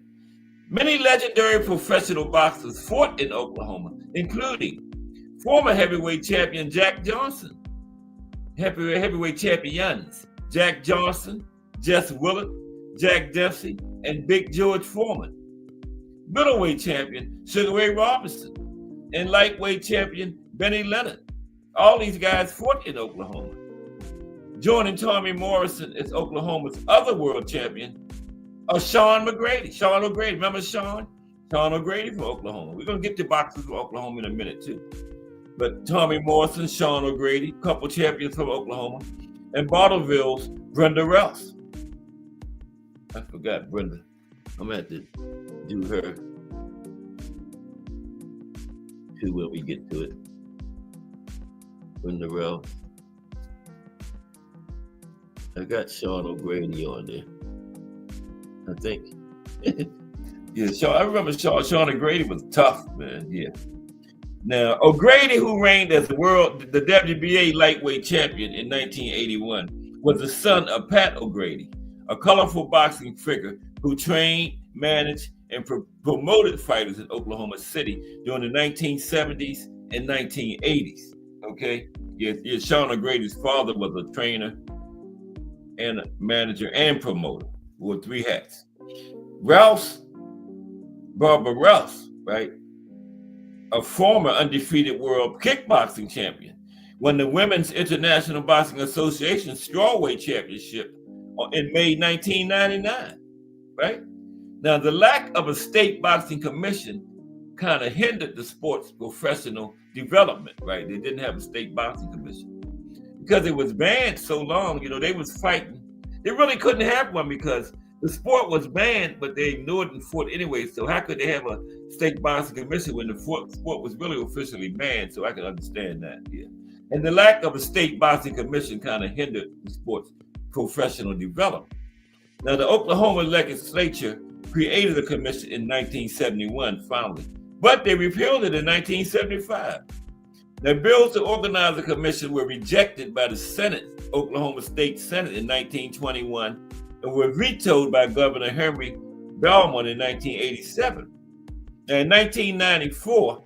Many legendary professional boxers fought in Oklahoma, including former heavyweight champion Jack Johnson, heavyweight champions Jack Johnson, Jess Willard, Jack Dempsey, and Big George Foreman, middleweight champion Sugar Ray Robinson, and lightweight champion Benny Leonard. All these guys fought in Oklahoma. Joining Tommy Morrison as Oklahoma's other world champion, Sean McGrady. Sean O'Grady, remember Sean? Sean O'Grady from Oklahoma. We're going to get to boxers from Oklahoma in a minute too. but Tommy Morrison, Sean O'Grady, couple champions from Oklahoma, and Bartlesville's Brenda Rouse. I forgot Brenda. I'm gonna have to do her too when we get to it. Brenda Rouse. I got Sean O'Grady on there, I think. Yeah, I remember Sean O'Grady was tough, man. Yeah. Now, O'Grady, who reigned as the WBA lightweight champion in 1981, was the son of Pat O'Grady, a colorful boxing figure who trained, managed, and promoted fighters in Oklahoma City during the 1970s and 1980s. Okay? Yeah, Sean O'Grady's father was a trainer and a manager and promoter, wore 3 hats. Barbara Rouse, right? A former undefeated world kickboxing champion, won the Women's International Boxing Association Strawweight Championship in May 1999, right? Now, the lack of a state boxing commission kind of hindered the sport's professional development, right? They didn't have a state boxing commission because it was banned so long. They was fighting. They really couldn't have one because the sport was banned, but they ignored and fought anyway. So how could they have a state boxing commission when the sport was really officially banned? So I can understand that, yeah. And the lack of a state boxing commission kind of hindered the sport's professional development. Now, the Oklahoma legislature created a commission in 1971, finally, but they repealed it in 1975. Now, bills to organize a commission were rejected by the Senate, Oklahoma State Senate in 1921, and were vetoed by Governor Henry Belmont in 1987. Now, in 1994,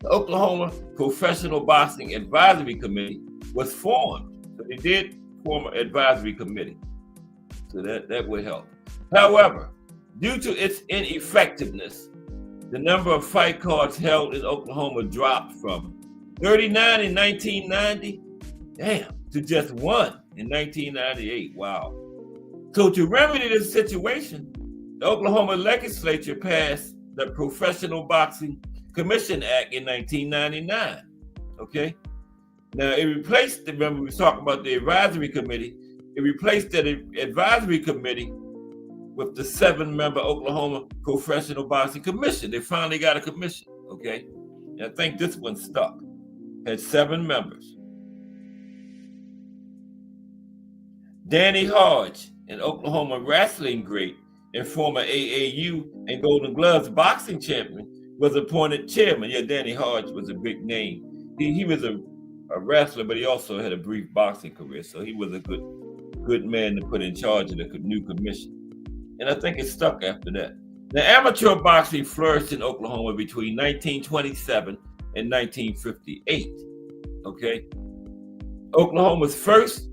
the Oklahoma Professional Boxing Advisory Committee was formed. So they did form an advisory committee. So that would help. However, due to its ineffectiveness, the number of fight cards held in Oklahoma dropped from 39 in 1990, to just 1 in 1998. Wow. So to remedy this situation, the Oklahoma legislature passed the Professional Boxing Commission Act in 1999. Okay. Now it replaced remember we were talking about the advisory committee. It replaced that advisory committee with the 7-member Oklahoma Professional Boxing Commission. They finally got a commission. Okay. And I think this one stuck. Had 7 members. Danny Hodge, an Oklahoma wrestling great and former AAU and Golden Gloves boxing champion, was appointed chairman. Yeah, Danny Hodge was a big name. He was a wrestler, but he also had a brief boxing career, so he was a good man to put in charge of the new commission. And I think it stuck after that. Now, amateur boxing flourished in Oklahoma between 1927 and 1958. Okay, Oklahoma's first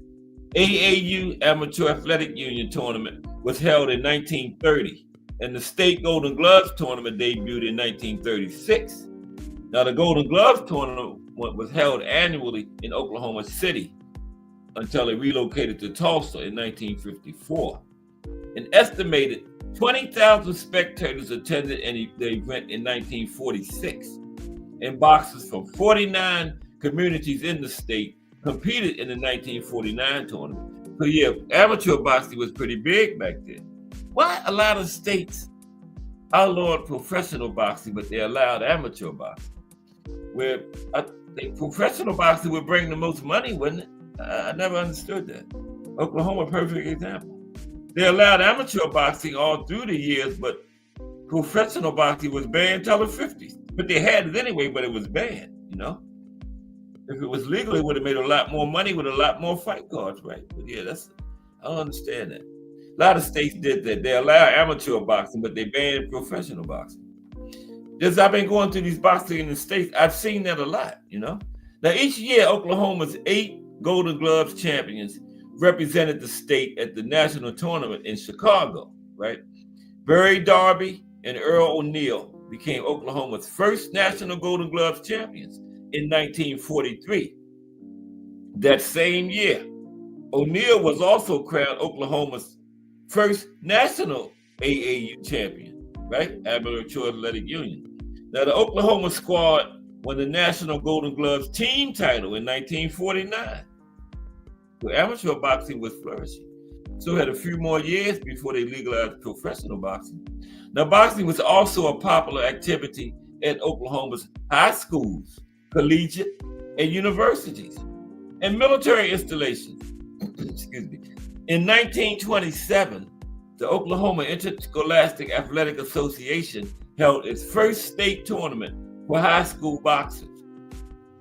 AAU Amateur Athletic Union tournament was held in 1930, and the State Golden Gloves tournament debuted in 1936. Now, the Golden Gloves tournament was held annually in Oklahoma City until it relocated to Tulsa in 1954. An estimated 20,000 spectators attended the event in 1946, and boxers from 49 communities in the state competed in the 1949 tournament. So yeah, amateur boxing was pretty big back then. Why a lot of states outlawed professional boxing, but they allowed amateur boxing? Where I think professional boxing would bring the most money, wouldn't it? I never understood that. Oklahoma, perfect example. They allowed amateur boxing all through the years, but professional boxing was banned till the 50s. But they had it anyway, but it was banned, If it was legal, it would have made a lot more money with a lot more fight cards, right? But yeah, I don't understand that. A lot of states did that. They allow amateur boxing, but they banned professional boxing. As I've been going through these boxing in the states, I've seen that a lot, Now, each year, Oklahoma's 8 Golden Gloves champions represented the state at the national tournament in Chicago, right? Barry Darby and Earl O'Neill became Oklahoma's first national Golden Gloves champions in 1943. That same year, O'Neill was also crowned Oklahoma's first national AAU champion, right? Amateur Athletic Union. Now, the Oklahoma squad won the National Golden Gloves team title in 1949. So amateur boxing was flourishing. So it had a few more years before they legalized professional boxing. Now, boxing was also a popular activity at Oklahoma's high schools, collegiate, and universities, and military installations. Excuse me. In 1927, the Oklahoma Interscholastic Athletic Association held its first state tournament for high school boxers.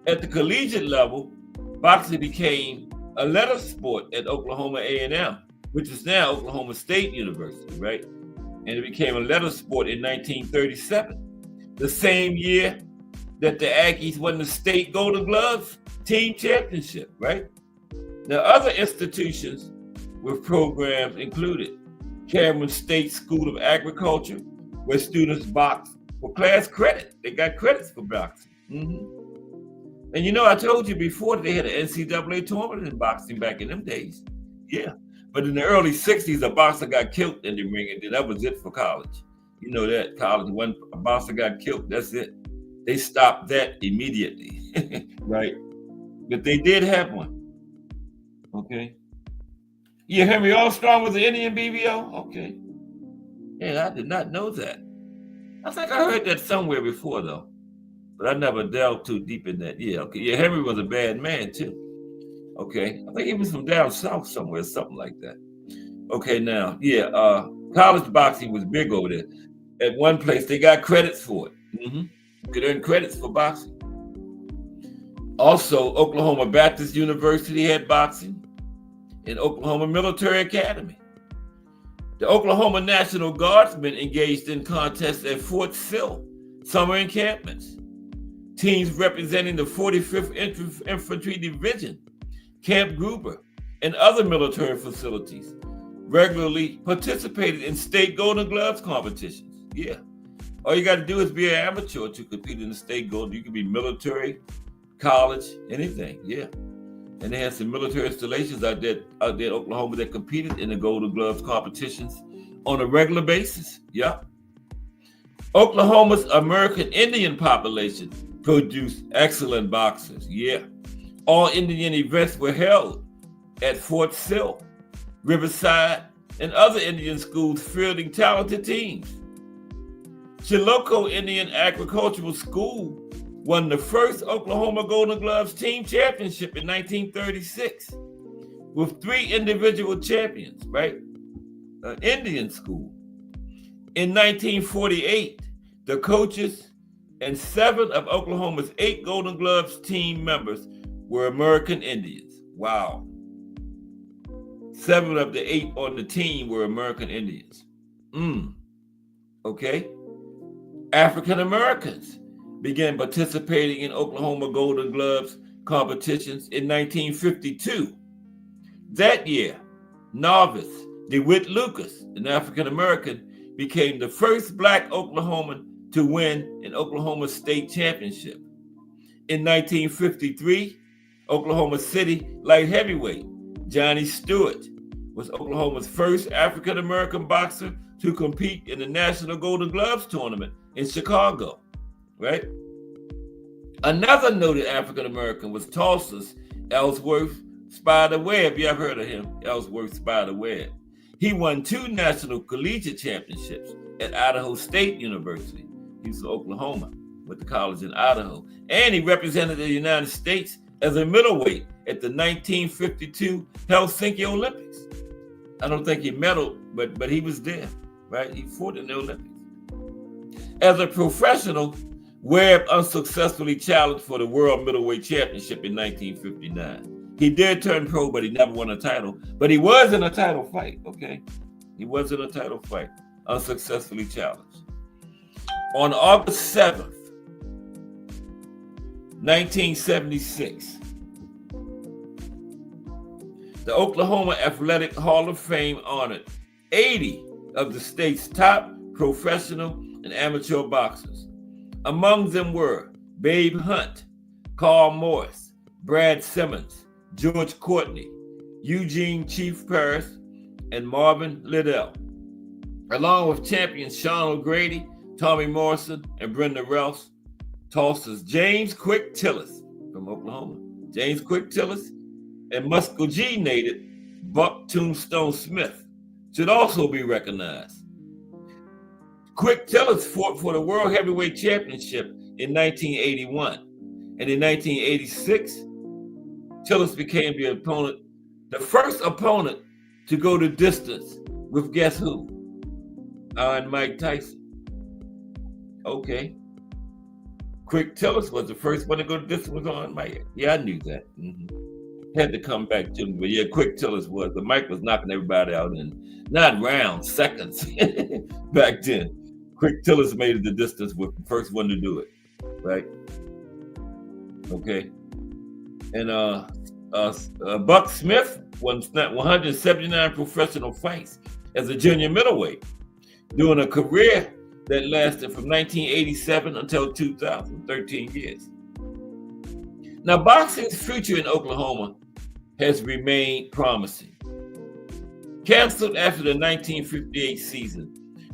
At the collegiate level, boxing became a letter sport at Oklahoma A&M, which is now Oklahoma State University, right? And it became a letter sport in 1937, the same year that the Aggies won the state Golden Gloves team championship, right? Now, other institutions with programs included Cameron State School of Agriculture, where students box for class credit. They got credits for boxing. And you know, I told you before they had an NCAA tournament in boxing back in them days. Yeah. But in the early 60s, a boxer got killed in the ring, and that was it for college. You know that college, when a boxer got killed, that's it. They stopped that immediately, right? But they did have one. Okay. Yeah, Henry Armstrong was an Indian BBO? Okay. Yeah, I did not know that. I think I heard that somewhere before, though. But I never delved too deep in that. Yeah, okay. Yeah, Henry was a bad man, too. Okay. I think he was from down south somewhere, something like that. Okay, now, yeah, college boxing was big over there. At one place, they got credits for it. You could earn credits for boxing. Also, Oklahoma Baptist University had boxing, and Oklahoma Military Academy. The Oklahoma National Guardsmen engaged in contests at Fort Sill summer encampments. Teams representing the 45th Infantry Division, Camp Gruber, and other military facilities regularly participated in state Golden Gloves competitions. Yeah. All you got to do is be an amateur to compete in the state Golden. You can be military, college, anything. Yeah. And they had some military installations out there in Oklahoma that competed in the Golden Gloves competitions on a regular basis. Yeah. Oklahoma's American Indian population produced excellent boxers. Yeah. All Indian events were held at Fort Sill, Riverside, and other Indian schools fielding talented teams. Chilocco Indian Agricultural School won the first Oklahoma Golden Gloves team championship in 1936 with 3 individual champions, right? An Indian school. In 1948, the coaches and 7 of Oklahoma's 8 Golden Gloves team members were American Indians. Wow. 7 of the 8 on the team were American Indians. Okay. African Americans began participating in Oklahoma Golden Gloves competitions in 1952. That year, Novice DeWitt Lucas, an African American, became the first Black Oklahoman to win an Oklahoma State Championship. In 1953, Oklahoma City light heavyweight Johnny Stewart was Oklahoma's first African American boxer to compete in the National Golden Gloves tournament in Chicago, right? Another noted African American was Tulsa's Ellsworth Spider Webb. You ever heard of him? Ellsworth Spider Webb. He won 2 national collegiate championships at Idaho State University. He was from Oklahoma, went to college in Idaho. And he represented the United States as a middleweight at the 1952 Helsinki Olympics. I don't think he medaled, but he was there, right? He fought in the Olympics. As a professional, Webb unsuccessfully challenged for the World Middleweight Championship in 1959. He did turn pro, but he never won a title. But he was in a title fight, okay? He was in a title fight, unsuccessfully challenged. On August 7th, 1976, the Oklahoma Athletic Hall of Fame honored 80 of the state's top professional and amateur boxers. Among them were Babe Hunt, Carl Morris, Brad Simmons, George Courtney, Eugene Chief Paris, and Marvin Liddell, along with champions Sean O'Grady, Tommy Morrison, and Brenda Rouse. Tulsa's James Quick Tillis from Oklahoma. James Quick Tillis and Muskogee native Buck Tombstone Smith should also be recognized. Quick Tillis fought for the World Heavyweight Championship in 1981. And in 1986, Tillis became the first opponent to go the distance with guess who? Iron Mike Tyson. Okay. Quick Tillis was the first one to go to distance with Iron Mike. Yeah, I knew that. Had to come back to me, but yeah, Quick Tillis was. The Mike was knocking everybody out in not rounds, seconds back then. Quick Tillis made it the distance with the first one to do it, right? Okay. And Buck Smith won 179 professional fights as a junior middleweight, doing a career that lasted from 1987 until 2000, 13 years. Now, boxing's future in Oklahoma has remained promising. Canceled after the 1958 season,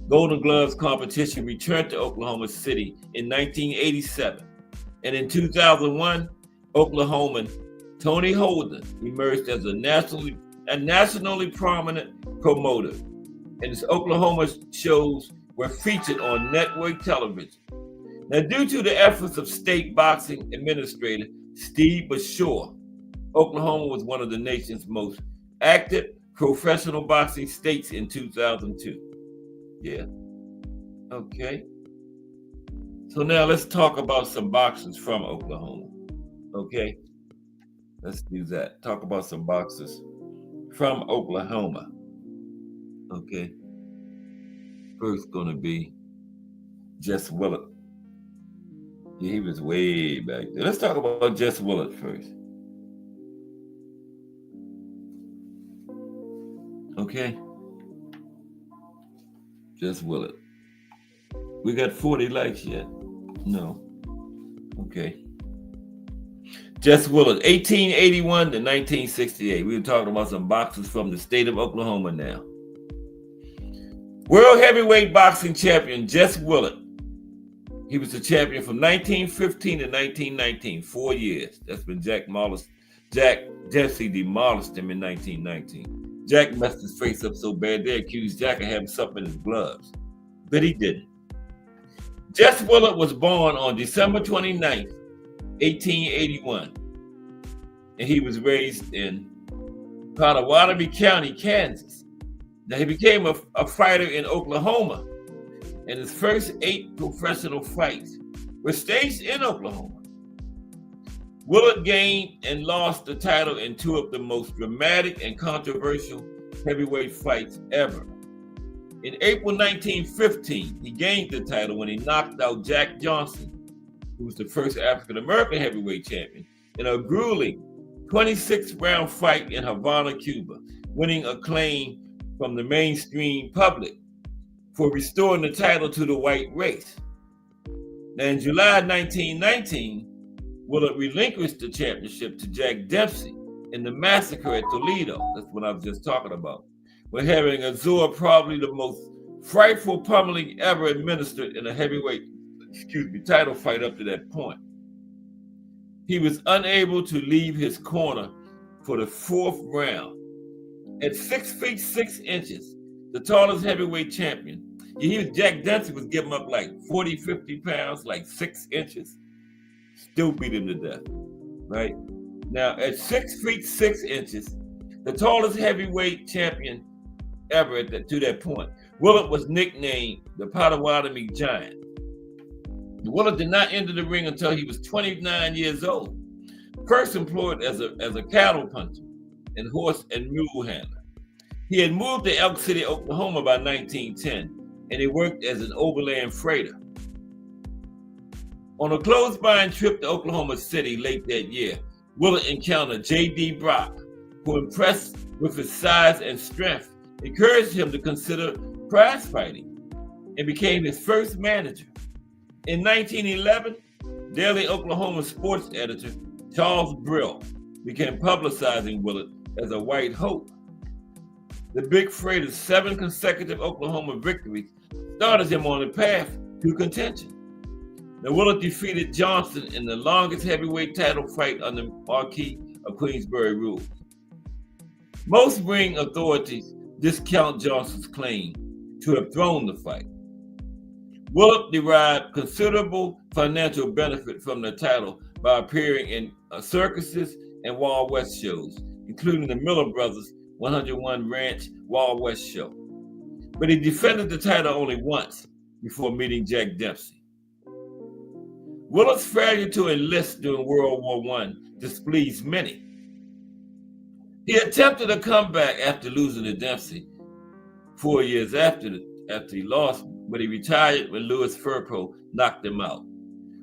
Golden Gloves competition returned to Oklahoma City in 1987. And in 2001, Oklahoman Tony Holden emerged as a nationally prominent promoter, and his Oklahoma shows were featured on network television. Now, due to the efforts of state boxing administrator Steve Bashore, Oklahoma was one of the nation's most active professional boxing states in 2002. Yeah. Okay. So now let's talk about some boxers from Oklahoma. Okay. Let's do that. Talk about some boxers from Oklahoma. Okay. First gonna be Jess Willett. Yeah, he was way back there. Let's talk about Jess Willett first. Okay. Jess Willett. We got 40 likes yet? No. Okay. Jess Willett, 1881 to 1968. We were talking about some boxers from the state of Oklahoma now. World heavyweight boxing champion Jess Willett. He was the champion from 1915 to 1919, 4 years. That's when Jack Dempsey demolished him in 1919. Jack messed his face up so bad they accused Jack of having something in his gloves, but he didn't. Jess Willett was born on December 29th, 1881, and he was raised in Pottawatomie County, Kansas. Now, he became a fighter in Oklahoma, and his first 8 professional fights were staged in Oklahoma. Willett gained and lost the title in 2 of the most dramatic and controversial heavyweight fights ever. In April 1915, he gained the title when he knocked out Jack Johnson, who was the first African-American heavyweight champion, in a grueling 26-round fight in Havana, Cuba, winning acclaim from the mainstream public for restoring the title to the white race. Now, in July 1919, Willett relinquished the championship to Jack Dempsey in the massacre at Toledo. That's what I was just talking about. We're having absorbed probably the most frightful pummeling ever administered in a heavyweight, title fight up to that point. He was unable to leave his corner for the 4th round. At 6 feet 6 inches, the tallest heavyweight champion, Jack Dempsey was giving up like 40, 50 pounds, like 6 inches. Still beat him to death, right? Now, at 6 feet 6 inches, the tallest heavyweight champion ever to that point, Willett was nicknamed the Pottawatomie Giant. Willett did not enter the ring until he was 29 years old, first employed as a cattle puncher and horse and mule handler. He had moved to Elk City, Oklahoma by 1910, and he worked as an overland freighter. On a close-by trip to Oklahoma City late that year, Willett encountered J.D. Brock, who, impressed with his size and strength, encouraged him to consider prize fighting and became his first manager. In 1911, Daily Oklahoma sports editor Charles Brill began publicizing Willett as a white hope. The big freighter's 7 consecutive Oklahoma victories started him on the path to contention. Now, Willard defeated Johnson in the longest heavyweight title fight under Marquis of Queensberry rule. Most ring authorities discount Johnson's claim to have thrown the fight. Willard derived considerable financial benefit from the title by appearing in circuses and Wild West shows, including the Miller Brothers 101 Ranch Wild West show. But he defended the title only once before meeting Jack Dempsey. Willard's failure to enlist during World War I displeased many. He attempted a comeback after losing to Dempsey 4 years after he lost, but he retired when Louis Firpo knocked him out.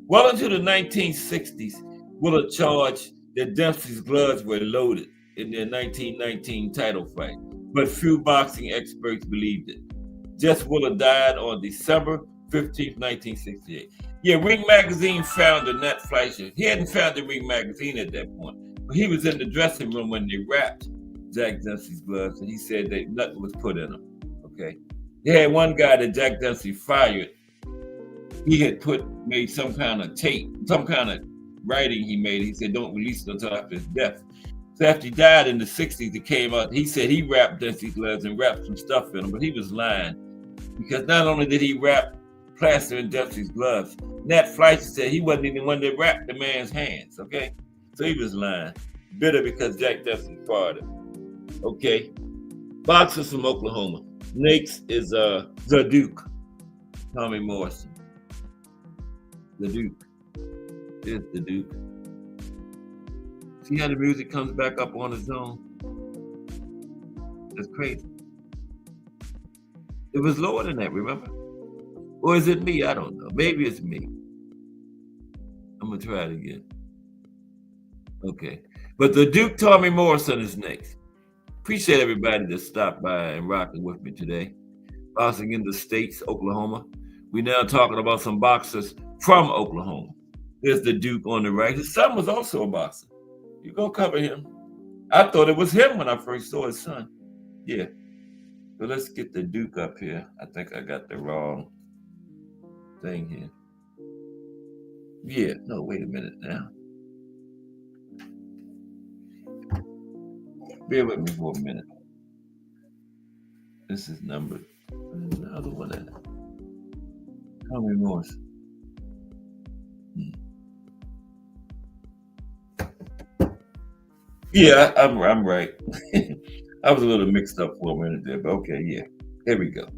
Well into the 1960s, Willard charged that Dempsey's gloves were loaded in their 1919 title fight, but few boxing experts believed it. Jess Willard died on December 15, 1968. Yeah, Ring Magazine found Nat Fleischer. He hadn't found the Ring Magazine at that point, but he was in the dressing room when they wrapped Jack Dempsey's gloves, and he said that nothing was put in them. Okay, they had one guy that Jack Dempsey fired. He had made some kind of tape, some kind of writing he made. He said, "Don't release it until after his death." So after he died in the 60s, it came out. He said he wrapped Dempsey's gloves and wrapped some stuff in them, but he was lying, because not only did he wrap plaster in Dempsey's gloves, Nat Fleischer said he wasn't even the one that wrapped the man's hands. Okay, so he was lying, bitter because Jack Dempsey fired him. Okay, boxers from Oklahoma. Next is the Duke, Tommy Morrison. The Duke is the Duke. See how the music comes back up on its own? That's crazy. It was lower than that, remember? Or is it me? I don't know. Maybe it's me. I'm gonna try it again. Okay. But the Duke, Tommy Morrison, is next. Appreciate everybody that stopped by and rocking with me today. Boxing in the States, Oklahoma. We're now talking about some boxers from Oklahoma. There's the Duke on the right. His son was also a boxer. You gonna cover him? I thought it was him when I first saw his son. Yeah. But let's get the Duke up here. I think I got the wrong thing here. Yeah, no, wait a minute now. Bear with me for a minute. This is numbered. Where's the other one at? Tommy Morrison. Yeah, I'm right. I was a little mixed up for a minute there, but okay, yeah. Here we go.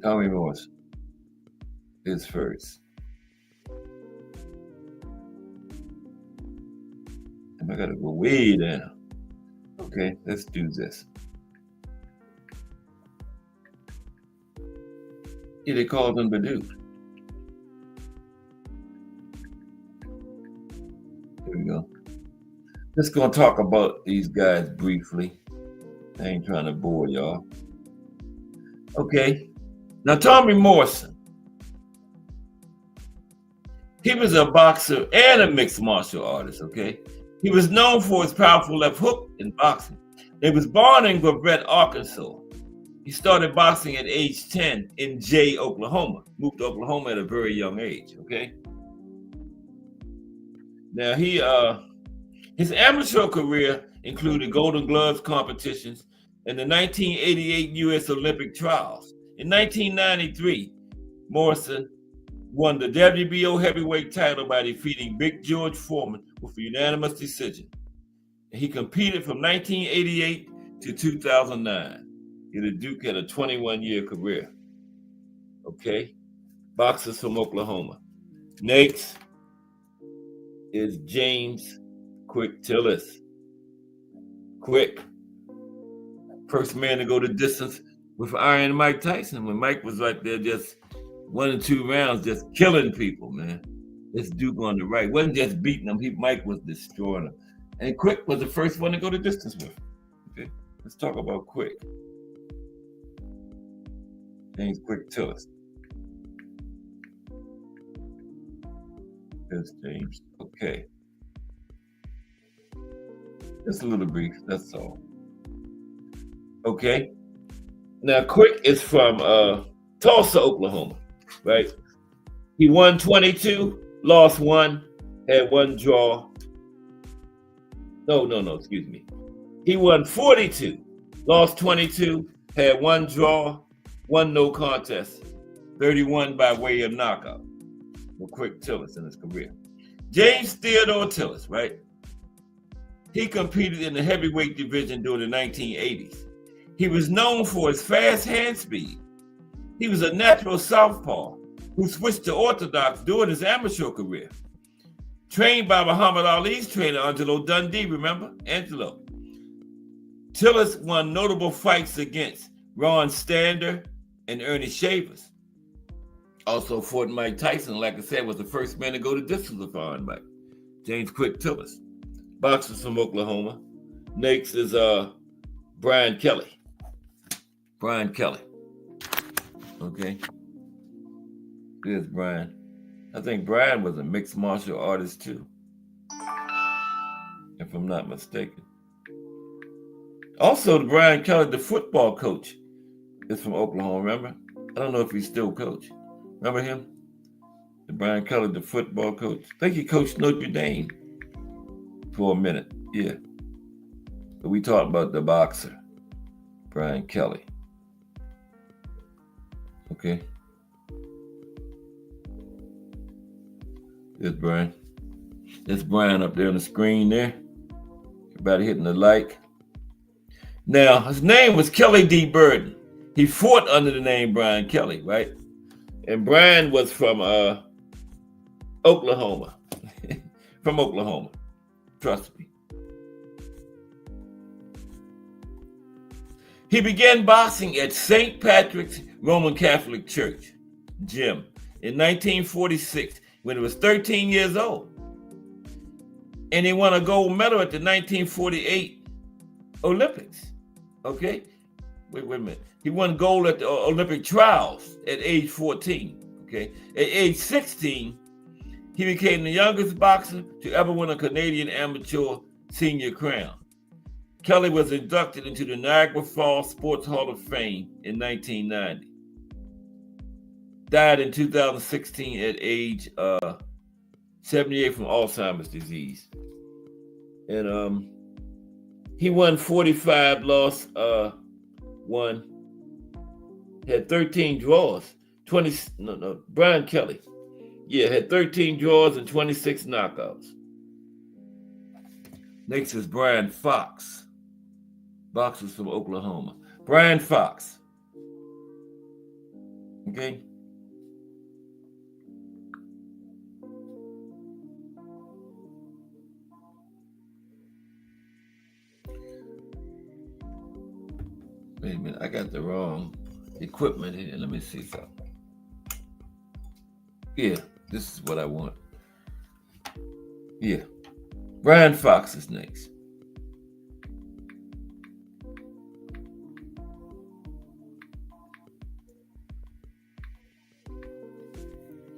Tommy Morrison is first. And I gotta go way down. Okay, let's do this. Yeah, they called him the Duke. Here we go. Just gonna talk about these guys briefly. I ain't trying to bore y'all. Okay. Now, Tommy Morrison. He was a boxer and a mixed martial artist, okay? He was known for his powerful left hook in boxing. He was born in Gwinnett, Arkansas. He started boxing at age 10 in Jay, Oklahoma. Moved to Oklahoma at a very young age, okay? Now, his amateur career included Golden Gloves competitions and the 1988 U.S. Olympic trials. In 1993, Morrison won the WBO heavyweight title by defeating Big George Foreman with a unanimous decision. And he competed from 1988 to 2009. The Duke had a 21-year career. Okay, boxers from Oklahoma. Next is James Quick Tillis. Quick, first man to go the distance with Iron Mike Tyson, when Mike was right there just 1 and 2 rounds, just killing people, man. This Duke on the right wasn't just beating them, Mike was destroying them. And Quick was the first one to go the distance with him. Okay, let's talk about Quick. James Quick Tillis. There's James. Okay. Just a little brief, that's all. Okay. Now, Quick is from Tulsa, Oklahoma. right? He won 22, lost 1, had 1 draw. No, excuse me. He won 42, lost 22, had 1 draw, 1 no contest, 31 by way of knockout. With Quick Tillis in his career. James Theodore Tillis, right? He competed in the heavyweight division during the 1980s. He was known for his fast hand speed. He was a natural southpaw who switched to orthodox during his amateur career. Trained by Muhammad Ali's trainer, Angelo Dundee, remember? Angelo. Tillis won notable fights against Ron Stander and Ernie Shavers. Also fought Mike Tyson, like I said, was the first man to go to distance with Mike. James Quick Tillis. Boxers from Oklahoma. Next is Brian Kelly. Brian Kelly. Okay. Here's Brian. I think Brian was a mixed martial artist too, if I'm not mistaken. Also, the Brian Kelly, the football coach, is from Oklahoma, remember? I don't know if he's still coach. Remember him? The Brian Kelly, the football coach. I think he coached Notre Dame for a minute. Yeah. But we talked about the boxer, Brian Kelly. Okay. There's Brian. There's Brian up there on the screen there. Everybody hitting the like. Now, his name was Kelly D. Burden. He fought under the name Brian Kelly, right? And Brian was from Oklahoma. From Oklahoma. Trust me. He began boxing at St. Patrick's Roman Catholic Church gym in 1946 when he was 13 years old. And he won a gold medal at the 1948 Olympics. Okay? Wait a minute. He won gold at the Olympic trials at age 14. Okay? At age 16, he became the youngest boxer to ever win a Canadian amateur senior crown. Kelly was inducted into the Niagara Falls Sports Hall of Fame in 1990. Died in 2016 at age 78 from Alzheimer's disease. And he won 45, lost 1, had 13 draws, Brian Kelly. Yeah, had 13 draws and 26 knockouts. Next is Brian Fox. Boxers from Oklahoma. Brian Fox. Okay. Wait a minute, I got the wrong equipment here. Let me see something. Yeah, this is what I want. Yeah. Brian Fox is next.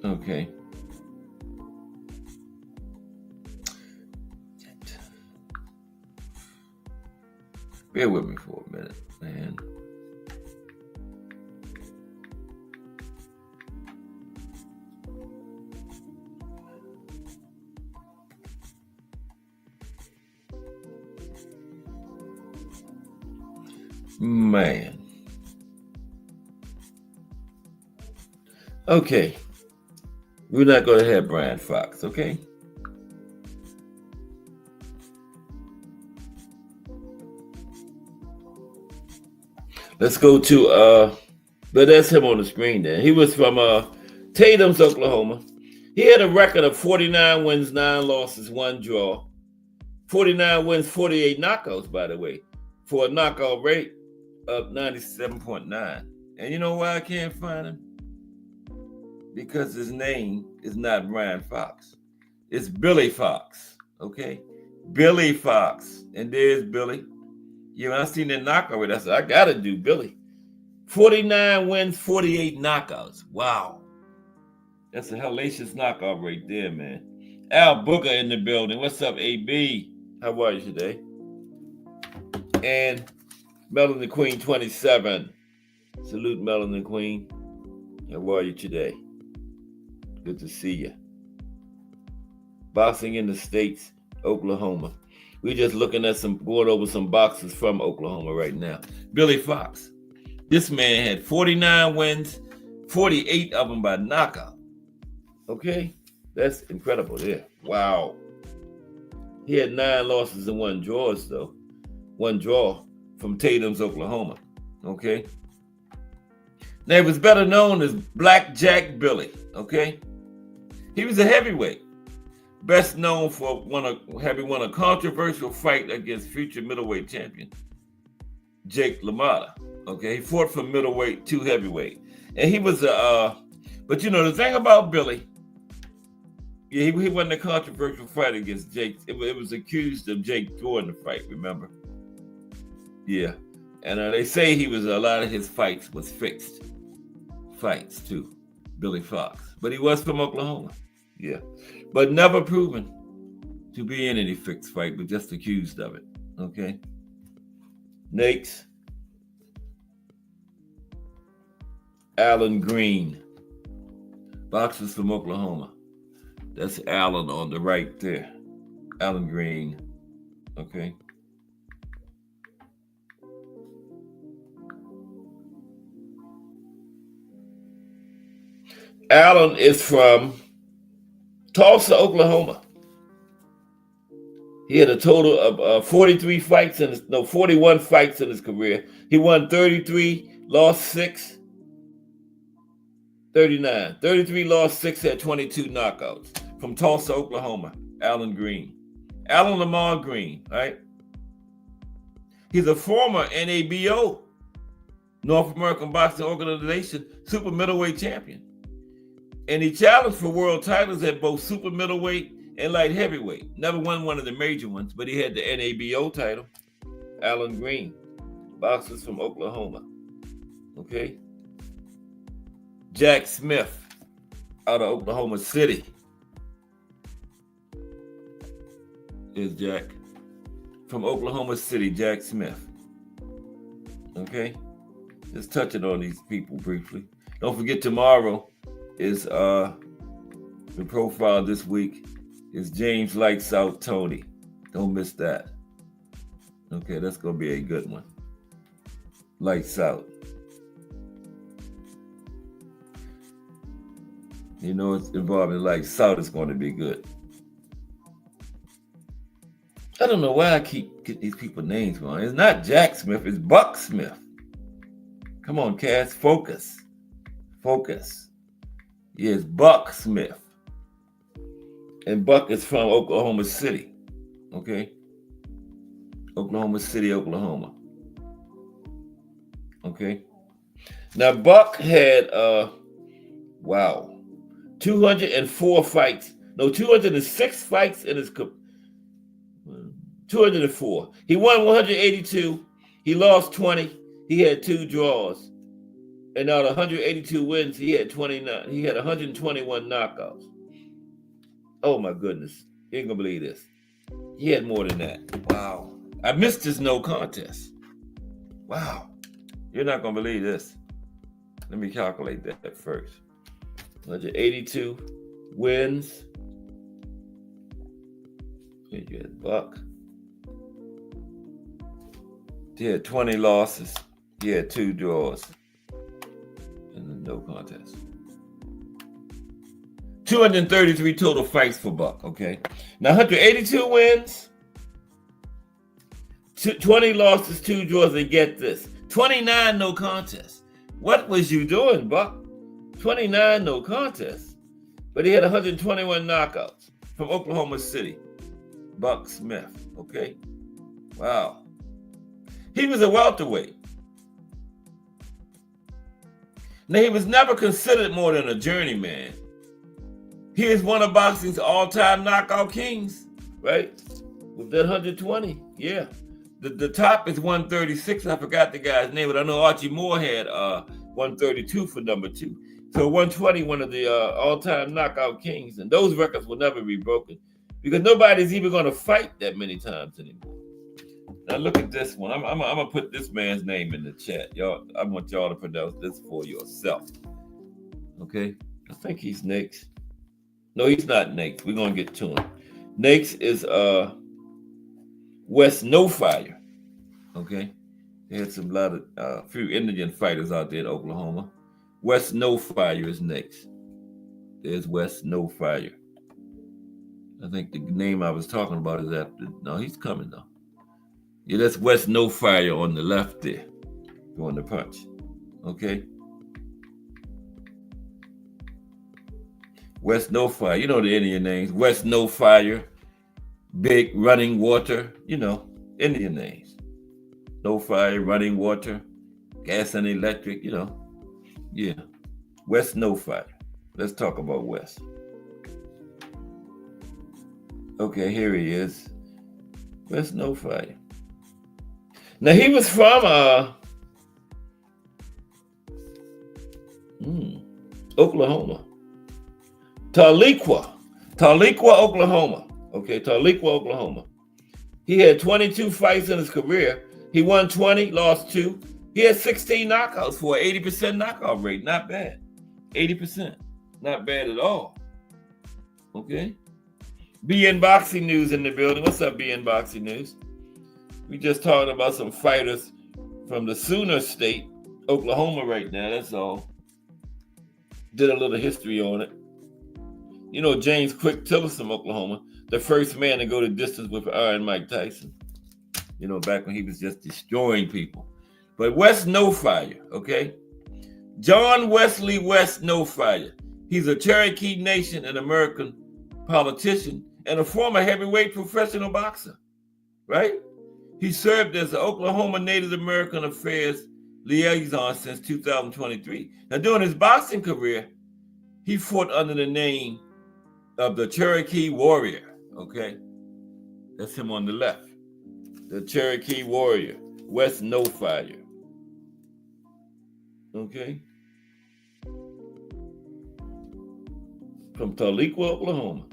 Okay. Bear with me for a minute, man. Man. Okay. We're not going to have Brian Fox, okay? Let's go to, but that's him on the screen there. He was from Tatum's, Oklahoma. He had a record of 49 wins, 9 losses, 1 draw. 49 wins, 48 knockouts, by the way, for a knockout rate of 97.9. And you know why I can't find him? Because his name is not Brian Fox. It's Billy Fox, okay? Billy Fox. And there's Billy. Yeah, when I seen that knockout rate, I said, I got to do Billy. 49 wins, 48 knockouts. Wow. That's a hellacious knockout rate there, man. Al Booker in the building. What's up, AB? How are you today? And Melanie Queen 27. Salute, Melanie Queen. How are you today? Good to see you. Boxing in the States, Oklahoma. We're just looking at going over some boxers from Oklahoma right now. Billy Fox. This man had 49 wins, 48 of them by knockout. Okay? That's incredible there. Wow. He had 9 losses and 1 draw, though. 1 draw from Tatum's, Oklahoma. Okay? Now, he was better known as Blackjack Billy. Okay? He was a heavyweight. Best known for having won a controversial fight against future middleweight champion Jake LaMotta. Okay, he fought from middleweight to heavyweight, and he was but you know the thing about Billy, yeah, he won the controversial fight against Jake. It was accused of Jake throwing the fight. Remember? Yeah, and they say a lot of his fights was fixed fights too, Billy Fox, but he was from Oklahoma. Yeah, but never proven to be in any fixed fight, but just accused of it. Okay. Next, Alan Green, boxers from Oklahoma. That's Alan on the right there. Alan Green. Okay. Alan is from Tulsa, Oklahoma. He had a total of 41 fights in his career. He won 33, lost 6, 39. 33, lost 6, had 22 knockouts. From Tulsa, Oklahoma, Alan Green. Alan Lamar Green, right? He's a former NABO, North American Boxing Organization, super middleweight champion. And he challenged for world titles at both super middleweight and light heavyweight. Never won one of the major ones, but he had the NABO title. Alan Green, boxers from Oklahoma. Okay. Jack Smith, out of Oklahoma City. Is Jack. From Oklahoma City, Jack Smith. Okay. Just touching on these people briefly. Don't forget tomorrow is the profile this week is James Lights Out Tony. Don't miss that. Okay, that's gonna be a good one. Lights out. You know it's involving lights out, it's gonna be good. I don't know why I keep getting these people's names wrong. It's not Jack Smith, it's Buck Smith. Come on, Cass, focus. Focus. Yes, Buck Smith. And Buck is from Oklahoma City. Okay? Oklahoma City, Oklahoma. Okay? Now, Buck had, 204 fights. No, 206 fights in his 204. He won 182. He lost 20. He had 2 draws. And out of 182 wins, he had 29. He had 121 knockouts. Oh my goodness. You ain't gonna believe this. He had more than that. Wow. I missed his no contest. Wow. You're not gonna believe this. Let me calculate that first. 182 wins. You had Buck. He had 20 losses. He had 2 draws. And no contest. 233 total fights for Buck, okay? Now 182 wins, 20 losses, 2 draws, and get this. 29 no contests. What was you doing, Buck? 29 no contests. But he had 121 knockouts from Oklahoma City. Buck Smith, okay? Wow. He was a welterweight. Now, he was never considered more than a journeyman. He is one of boxing's all-time knockout kings, right? With that 120, yeah. The top is 136. I forgot the guy's name, but I know Archie Moore had 132 for number 2. So 120, one of the all-time knockout kings. And those records will never be broken because nobody's even going to fight that many times anymore. Now look at this one. I'm gonna put this man's name in the chat. Y'all, I want y'all to pronounce this for yourself. Okay? I think he's next. No, he's not Nakes. We're gonna get to him. Nakes is Wes No Fire. Okay, they had some lot of few Indian fighters out there in Oklahoma. Wes No Fire is next. There's Wes No Fire. I think the name I was talking about is after. No, he's coming though. Yeah, that's Wes No Fire on the left there, doing the punch. Okay. Wes No Fire. You know the Indian names. Wes No Fire, Big Running Water. You know, Indian names. No Fire, Running Water, Gas and Electric. You know. Yeah. Wes No Fire. Let's talk about Wes. Okay, here he is. Wes No Fire. Now he was from Oklahoma. Tahlequah, Oklahoma. Okay, Tahlequah, Oklahoma. He had 22 fights in his career. He won 20, lost 2. He had 16 knockouts for an 80% knockout rate. Not bad. 80%. Not bad at all. Okay. BN Boxing News in the building. What's up, BN Boxing News? We just talking about some fighters from the Sooner State, Oklahoma right now. That's all. Did a little history on it. You know, James Quick Tillis from Oklahoma, the first man to go the distance with Iron Mike Tyson. You know, back when he was just destroying people. But Wes No Fire, okay? John Wesley Wes No Fire. He's a Cherokee Nation and American politician and a former heavyweight professional boxer, right? He served as the Oklahoma Native American Affairs liaison since 2023. Now, during his boxing career, he fought under the name of the Cherokee Warrior, okay? That's him on the left. The Cherokee Warrior, Wes No Fire. Okay? From Tahlequah, Oklahoma.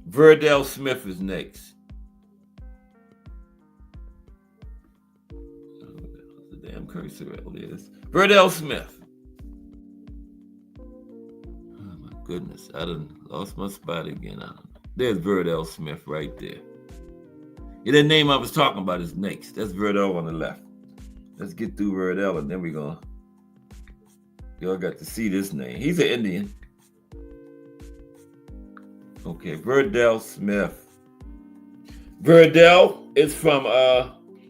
Verdell Smith is next. The damn cursor out there. Verdell Smith. Oh my goodness, I done lost my spot again. I don't know. There's Verdell Smith right there. Yeah, that name I was talking about is next. That's Verdell on the left. Let's get through Verdell and then we're gonna. Y'all got to see this name. He's an Indian. Okay, Verdell Smith. Verdell is from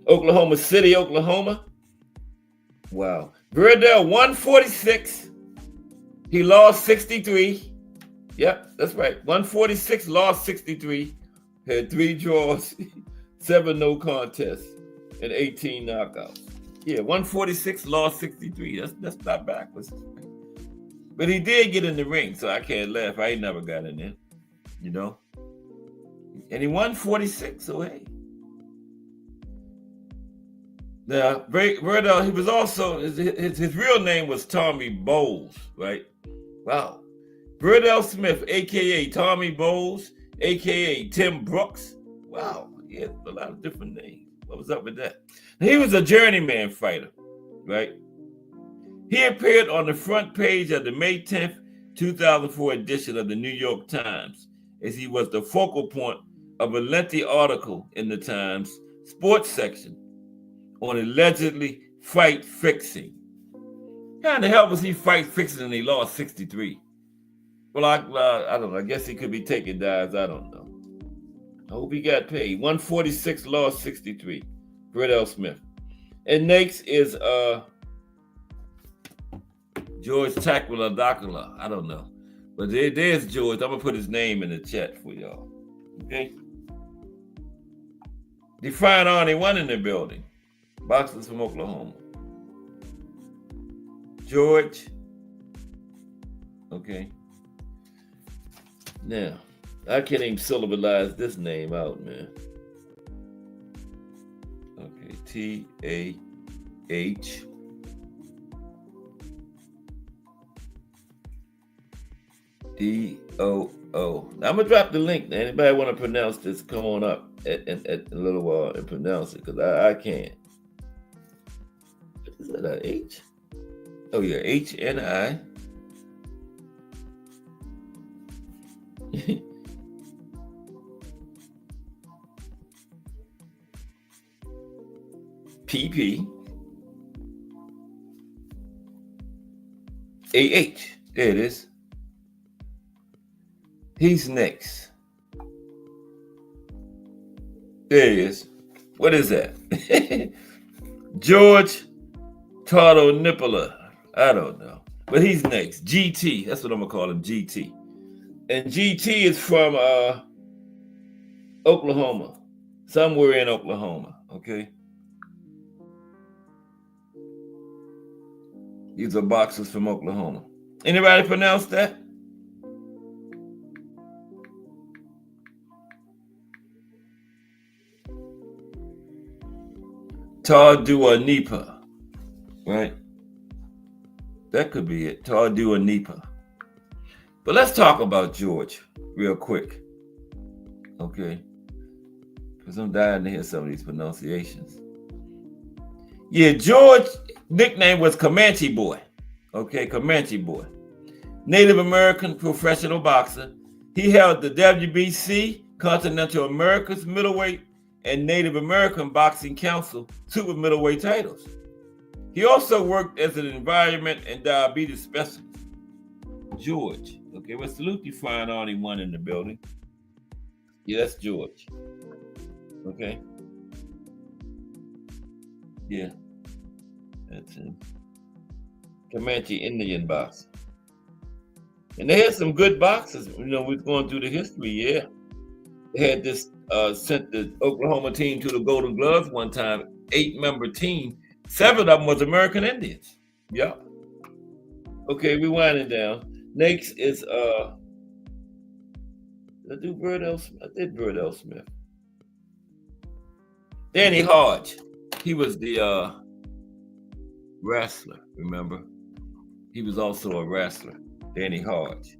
Oklahoma City, Oklahoma. Wow. Verdell 146. He lost 63. Yep, that's right. 146, lost 63. Had 3 draws, 7 no contests, and 18 knockouts. Yeah, 146, lost 63. That's not backwards. But he did get in the ring, so I can't laugh. I ain't never got in there, you know. And he won 46, so hey. Now, Verdell, he was also, his real name was Tommy Bowles, right? Wow. Verdell Smith, a.k.a. Tommy Bowles, a.k.a. Tim Brooks. Wow, he had a lot of different names. What was up with that? He was a journeyman fighter, right? He appeared on the front page of the May 10th, 2004 edition of the New York Times, as he was the focal point of a lengthy article in the Times sports section on allegedly fight fixing. How in the hell was he fight fixing and he lost 63? Well, I don't know. I guess he could be taking dives. I don't know. I hope he got paid. 146, lost 63. Verdell Smith. And next is George Taquila Dakula. I don't know. But there's George. I'm going to put his name in the chat for y'all. Okay? Defiant Arnie one in the building. Boxers from Oklahoma. George. Okay. Now, I can't even syllabalize this name out, man. Okay, T-A-H. D-O-O. Now, I'm going to drop the link. Now, anybody want to pronounce this, come on up at a little while and pronounce it, because I can't. Is that an H? Oh, yeah, H-N-I. PP AH. There it is. He's next. There he is. What is that? George Tardonipola. I don't know. But he's next. GT. That's what I'm going to call him, GT. And GT is from Oklahoma. Somewhere in Oklahoma. Okay. These are boxers from Oklahoma. Anybody pronounce that? Tarduanipa, right? That could be it. Tarduanipa. But let's talk about George real quick, okay? Because I'm dying to hear some of these pronunciations. Yeah, George, nickname was Comanche Boy, okay? Comanche Boy. Native American professional boxer. He held the WBC, Continental America's middleweight, and Native American Boxing Council super middleweight titles. He also worked as an environment and diabetes specialist. George. Okay, well, salute you, fine Arnie one in the building. Yeah, that's George. Okay. Yeah, that's him. Comanche Indian boxer. And they had some good boxers. You know, we're going through the history, yeah. They had this sent the Oklahoma team to the Golden Gloves one time, 8-member team. 7 of them was American Indians. Yeah. Okay, we winding down. Next is did I do Verdell Smith? I did Verdell Smith. Danny Hodge. He was the wrestler, remember? He was also a wrestler. Danny Hodge.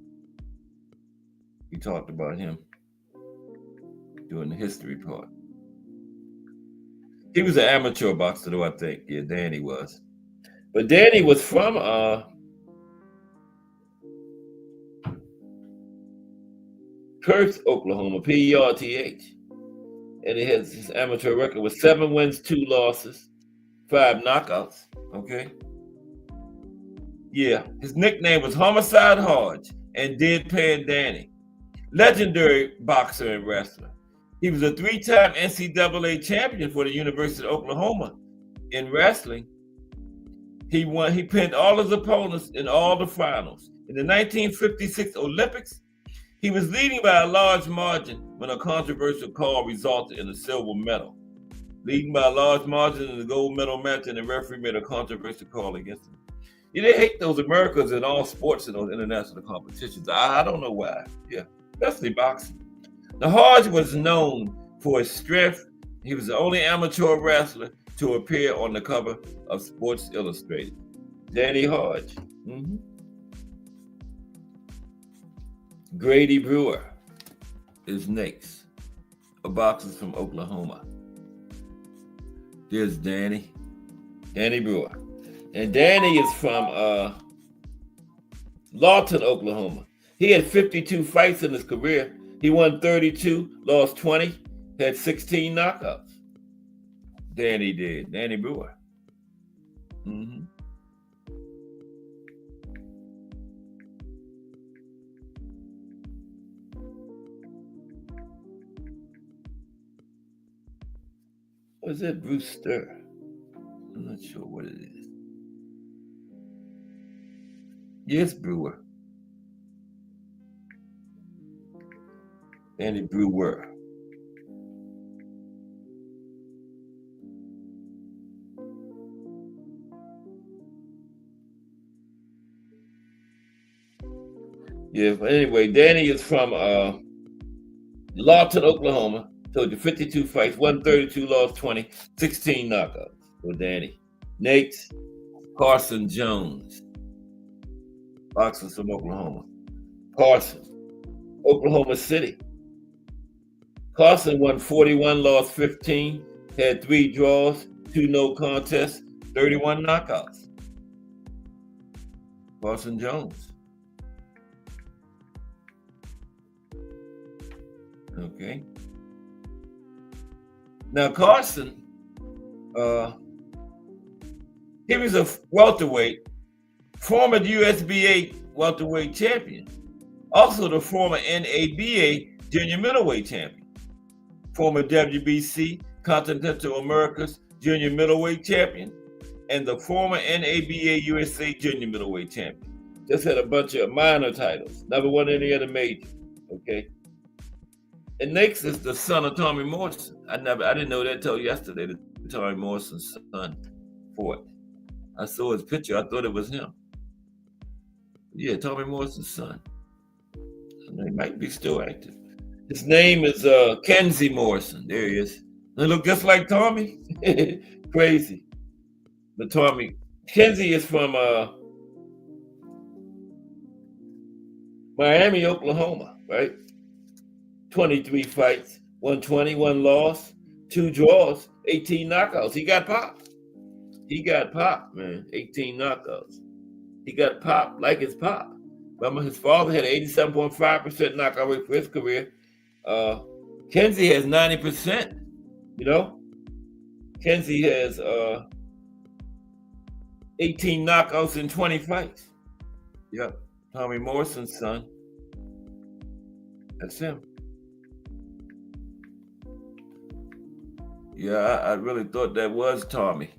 We talked about him doing the history part. He was an amateur boxer, though, I think. Yeah, Danny was. But Danny was from Perth, Oklahoma, Perth. And his amateur record was 7 wins, 2 losses, 5 knockouts. Okay. Yeah, his nickname was Homicide Hodge and Deadpan Danny. Legendary boxer and wrestler. He was a 3-time NCAA champion for the University of Oklahoma in wrestling. He pinned all his opponents in all the finals. In the 1956 Olympics, he was leading by a large margin when a controversial call resulted in a silver medal. Leading by a large margin in the gold medal match, and the referee made a controversial call against him. Yeah, they hate those Americans in all sports and those international competitions. I don't know why. Yeah, especially boxing. Now, Hodge was known for his strength. He was the only amateur wrestler to appear on the cover of Sports Illustrated. Danny Hodge. Mm-hmm. Grady Brewer is next. A boxer from Oklahoma. There's Danny Brewer. And Danny is from Lawton, Oklahoma. He had 52 fights in his career. He won 32, lost 20, had 16 knockouts. Danny Brewer. Mm-hmm. Or is that Brewster? I'm not sure what it is. Yes, Brewer. Danny Brewer. Yeah, but anyway, Danny is from Lawton, Oklahoma. Told you 52 fights, won 32, lost 20, 16 knockouts for Danny. Next, Carson Jones. Boxers from Oklahoma. Carson, Oklahoma City. Carson won 41, lost 15, had 3 draws, 2 no contests, 31 knockouts. Carson Jones. Okay. Now Carson He was a welterweight, former USBA welterweight champion, also the former NABA junior middleweight champion, former WBC Continental Americas junior middleweight champion, and the former NABA USA junior middleweight champion. Just had a bunch of minor titles, never won any other major. Okay. And next is the son of Tommy Morrison. I didn't know that till yesterday. That Tommy Morrison's son fought. I saw his picture. I thought it was him. Yeah, Tommy Morrison's son. He might be still active. His name is Kenzie Morrison. There he is. They look just like Tommy. Crazy. But Kenzie is from Miami, Oklahoma, right? 23 fights, 120, 1 loss, 2 draws, 18 knockouts. He got popped. Man. 18 knockouts. He got popped like his pop. Remember, his father had 87.5% knockout rate for his career. Kenzie has 90%. You know, Kenzie has 18 knockouts in 20 fights. Yep, Tommy Morrison's son. That's him. Yeah, I really thought that was Tommy.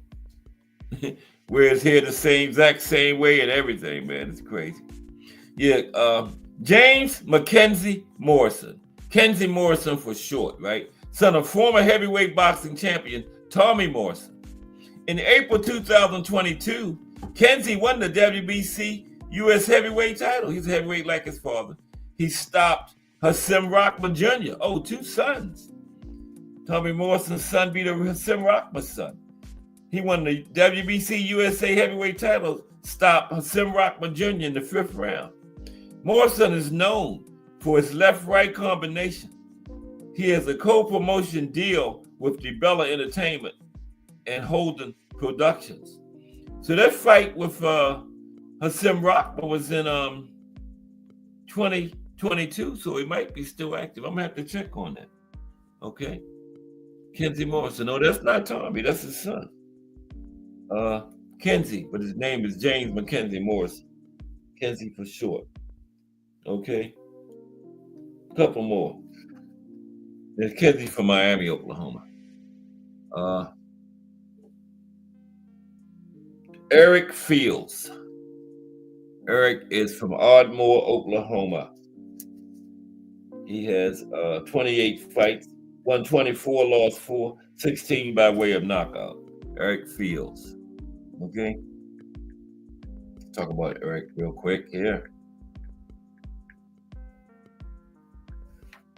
Wears hair the exact same way and everything, man. It's crazy. Yeah, James Mackenzie Morrison. Kenzie Morrison for short, right? Son of former heavyweight boxing champion Tommy Morrison. In April 2022, Kenzie won the WBC U.S. heavyweight title. He's a heavyweight like his father. He stopped Hasim Rahman Jr. Oh, 2 sons. Tommy Morrison's son beat Hasim Rahman's son. He won the WBC USA heavyweight title, stopped Hasim Rahman Jr. in the 5th round. Morrison is known for his left-right combination. He has a co-promotion deal with DiBella Entertainment and Holden Productions. So that fight with Hasim Rahman was in 2022, so he might be still active. I'm gonna have to check on that. Okay. Kenzie Morrison. No, that's not Tommy, that's his son. Kenzie, but his name is James Mackenzie Morrison. Kenzie for short. Okay. Couple more. There's Kenzie from Miami, Oklahoma. Eric Fields. Eric is from Ardmore, Oklahoma. He has 28 fights, won 24, lost 4, 16 by way of knockout. Eric Fields. Okay. Talk about Eric real quick here.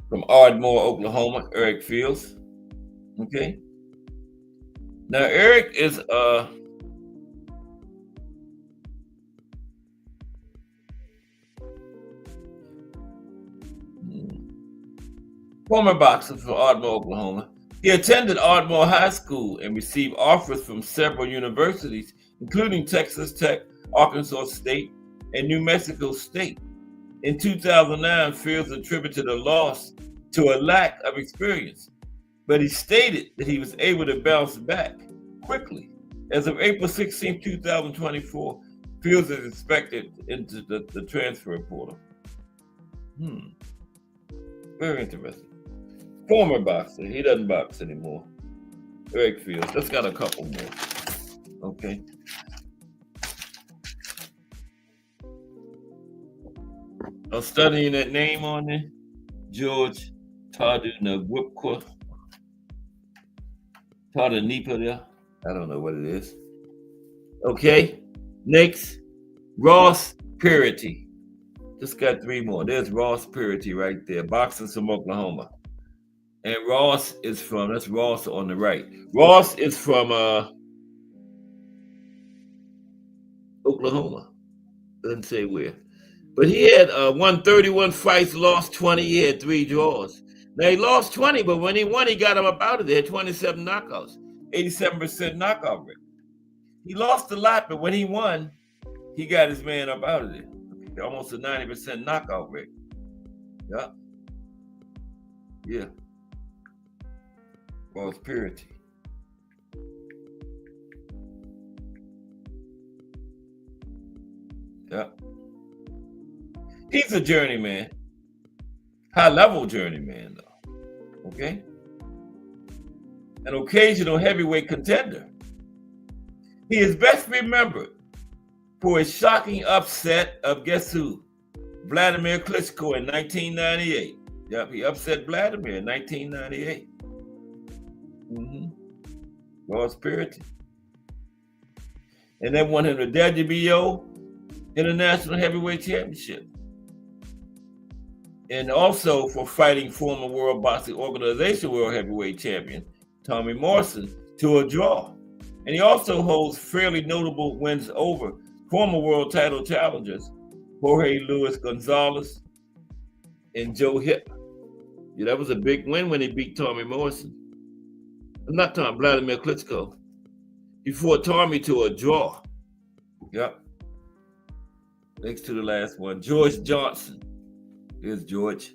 From Ardmore, Oklahoma, Eric Fields. Okay. Now Eric is former boxer from Ardmore, Oklahoma. He attended Ardmore High School and received offers from several universities, including Texas Tech, Arkansas State, and New Mexico State. In 2009, Fields attributed a loss to a lack of experience, but he stated that he was able to bounce back quickly. As of April 16, 2024, Fields is expected into the transfer portal. Very interesting. Former boxer. He doesn't box anymore. Eric Fields. Let's got a couple more. Okay. I'm studying that name on there. George Tadunawipka. Tadanipa there. I don't know what it is. Okay. Next, Ross Purity. Just got 3 more. There's Ross Purity right there. Boxers from Oklahoma. And Ross is from, that's Ross on the right. Ross is from Oklahoma. Doesn't say where. But he had won 31 fights, lost 20. He had 3 draws. Now he lost 20, but when he won, he got him up out of there. 27 knockouts, 87% knockout rate. He lost a lot, but when he won, he got his man up out of there. Almost a 90% knockout rate. Yeah. Yeah. Ross Purity. Yeah. He's a journeyman, high-level journeyman, though. Okay? An occasional heavyweight contender. He is best remembered for his shocking upset of guess who? Vladimir Klitschko in 1998. Yep, he upset Vladimir in 1998. Raw spirited. And that won him the WBO International Heavyweight Championship. And also for fighting former World Boxing Organization World Heavyweight Champion Tommy Morrison to a draw. And he also holds fairly notable wins over former world title challengers Jorge Luis Gonzalez and Joe Hip. Yeah, that was a big win when he beat Tommy Morrison. Not Tom, Vladimir Klitschko. He fought Tommy to a draw. Yep. Next to the last one, George Johnson. Here's George.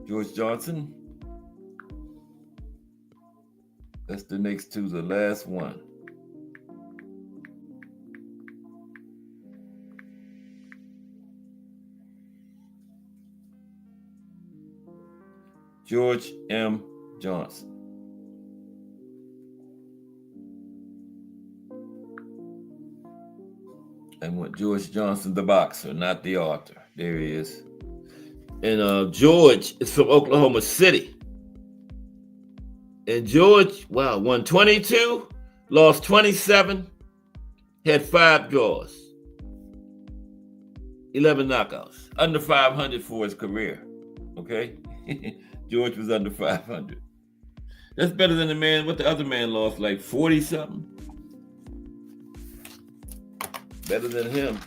George Johnson. That's the next to the last one. George M. Johnson. And what George Johnson, the boxer, not the author. There he is. And George is from Oklahoma City. And George, won 22, lost 27, had 5 draws, 11 knockouts, under 500 for his career. Okay? George was under 500. That's better than the man, what the other man lost, like 40 something. Better than him.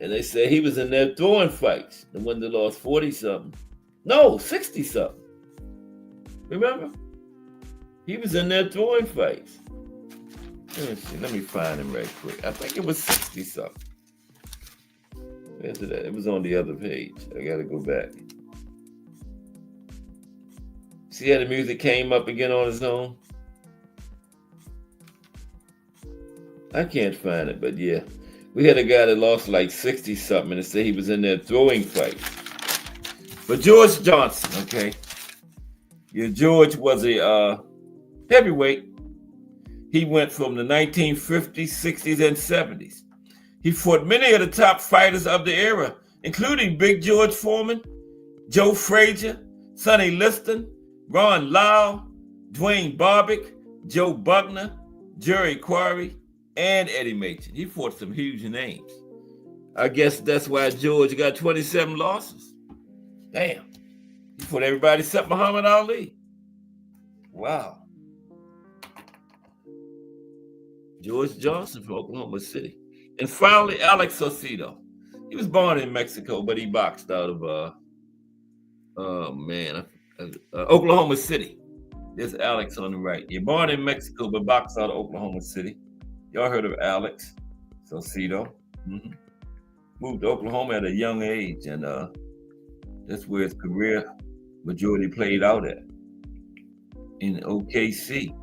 And they say he was in there throwing fights. The one that lost 40 something. No, 60 something. Remember? He was in there throwing fights. Let me see. Let me find him right quick. I think it was 60 something. Where's it at? It was on the other page. I gotta go back. See how the music came up again on its own? I can't find it, but yeah. We had a guy that lost like 60 something and said he was in there throwing fights. But George Johnson, okay. Yeah, George was a heavyweight. He went from the 1950s, 60s, and 70s. He fought many of the top fighters of the era, including Big George Foreman, Joe Frazier, Sonny Liston, Ron Lyle, Dwayne Barbic, Joe Bugner, Jerry Quarry, and Eddie Machen. He fought some huge names. I guess that's why George got 27 losses. Damn. He fought everybody except Muhammad Ali. Wow. George Johnson from Oklahoma City. And finally, Alex Saucedo. He was born in Mexico, but he boxed out of, Oklahoma City. There's Alex on the right. You're born in Mexico, but boxed out of Oklahoma City. Y'all heard of Alex Saucedo. Moved to Oklahoma at a young age, and that's where his career majority played out at, in OKC,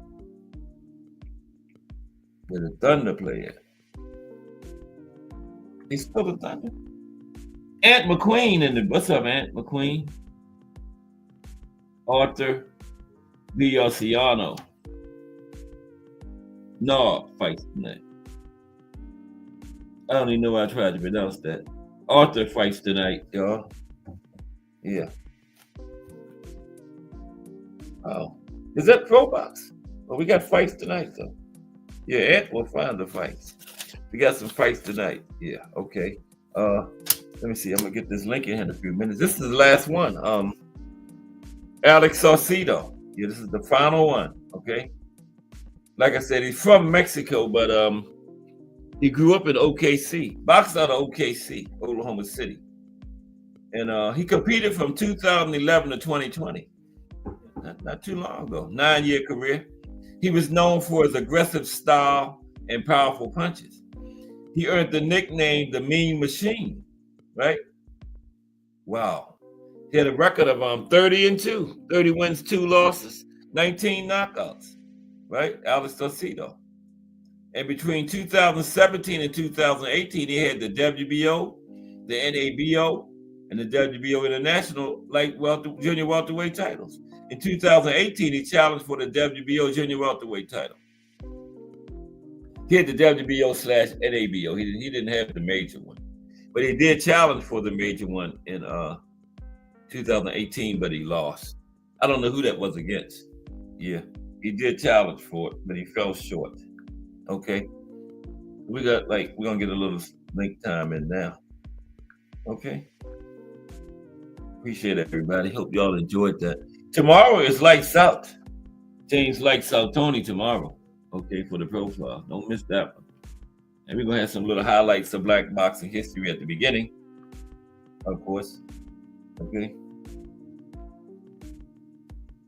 where the Thunder play at. He's still the Thunder. Ant McQueen what's up, Ant McQueen? Arthur Villarciano. No, fights tonight. I don't even know why I tried to pronounce that. Arthur fights tonight, y'all. Yeah. Oh. Is that Pro Box? Well, we got fights tonight, though. Yeah, Ant will find the fights. We got some fights tonight. Yeah, okay. Let me see. I'm going to get this link in a few minutes. This is the last one. Alex Saucedo. Yeah, this is the final one, okay? Like I said, he's from Mexico, but he grew up in OKC, boxed out of OKC, Oklahoma City. And he competed from 2011 to 2020. Not too long ago, 9-year career. He was known for his aggressive style and powerful punches. He earned the nickname the Mean Machine, right? Wow. He had a record of 30-2, 30 wins, 2 losses, 19 knockouts. Right? Alex Saucedo. And between 2017 and 2018, he had the WBO, the NABO, and the WBO International junior welterweight titles. In 2018, he challenged for the WBO junior welterweight title. He had the WBO/NABO. He didn't have the major one, but he did challenge for the major one in 2018, but he lost. I don't know who that was against. Yeah, he did challenge for it, but he fell short. Okay, we're gonna get a little link time in now. Okay, appreciate it, everybody. Hope y'all enjoyed that. Tomorrow is Lights Out. James Lights Out Tony tomorrow. Okay, for the profile. Don't miss that one. And we're gonna have some little highlights of Black boxing history at the beginning, of course. Okay.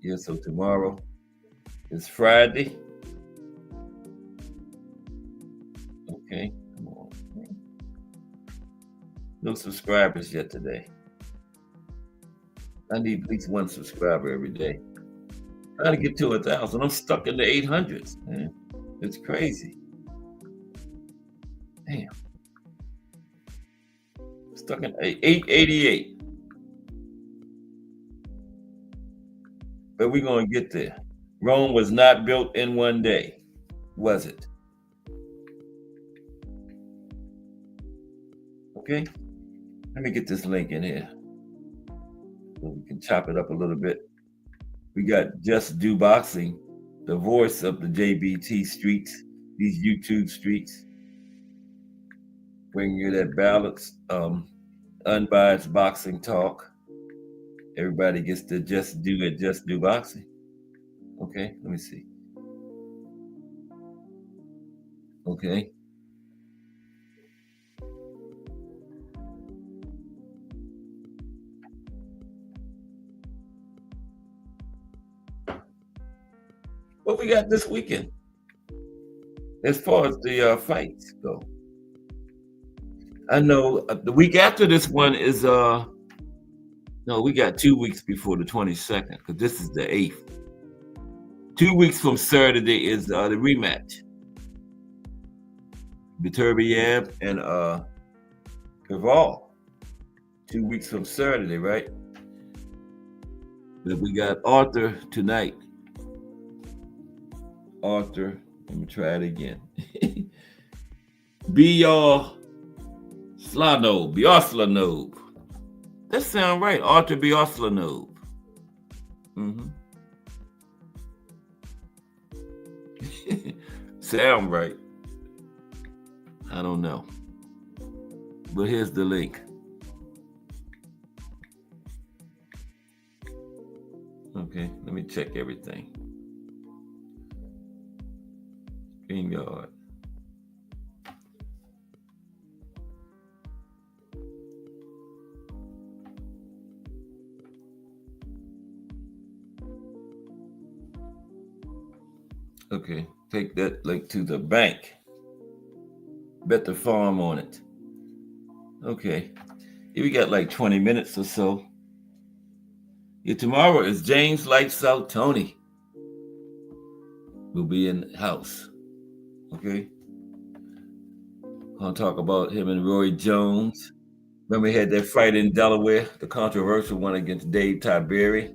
Yeah, so tomorrow is Friday. Okay, come on. No subscribers yet today. I need at least one subscriber every day. Trying to get to 1,000. I'm stuck in the 800s, man. It's crazy. Damn. Stuck in 888. But we're going to get there. Rome was not built in one day, was it? Okay. Let me get this link in here so we can chop it up a little bit. We got Just Do Boxing, the voice of the JBT streets, these YouTube streets, bringing you that balanced, unbiased boxing talk. Everybody gets to just do it, Just Do Boxing. Okay, let me see. Okay. What we got this weekend as far as the fights go? I know the week after this one is no, we got 2 weeks before the 22nd because this is the 8th. 2 weeks from Saturday is the rematch. Beterbiev and Bivol. 2 weeks from Saturday, right? But we got Arthur tonight. Arthur, let me try it again. Bioslanov. That sounds right. Arthur Bioslanov. Sound right. I don't know. But here's the link. Okay, let me check everything. StreamYard. Okay, take that link to the bank. Bet the farm on it. Okay, here we got like 20 minutes or so. Yeah, tomorrow is James Lights Out Tony. We'll be in the house. Okay. Gonna talk about him and Roy Jones. Remember, he had that fight in Delaware, the controversial one against Dave Tiberi.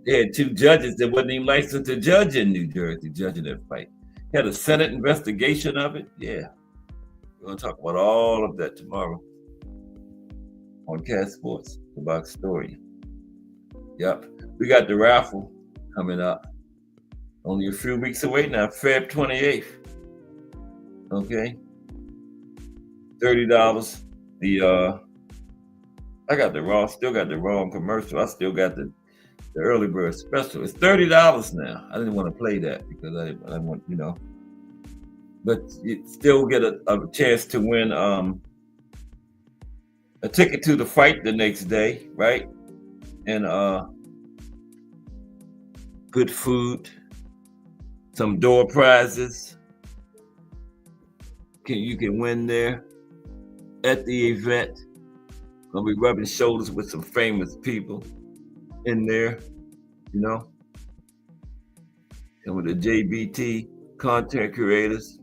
They had two judges that wasn't even licensed to judge in New Jersey, judging that fight. Had a Senate investigation of it. Yeah. We're gonna talk about all of that tomorrow on Cat Sports, the box story. Yep. We got the raffle coming up. Only a few weeks away now, Feb 28th. Okay. $30. I got still got the wrong commercial. I still got the early bird special. It's $30 now. I didn't want to play that because I didn't want, but you still get a chance to win a ticket to the fight the next day, right? And good food, some door prizes. You can win there at the event. Gonna be rubbing shoulders with some famous people in there, and with the JBT content creators.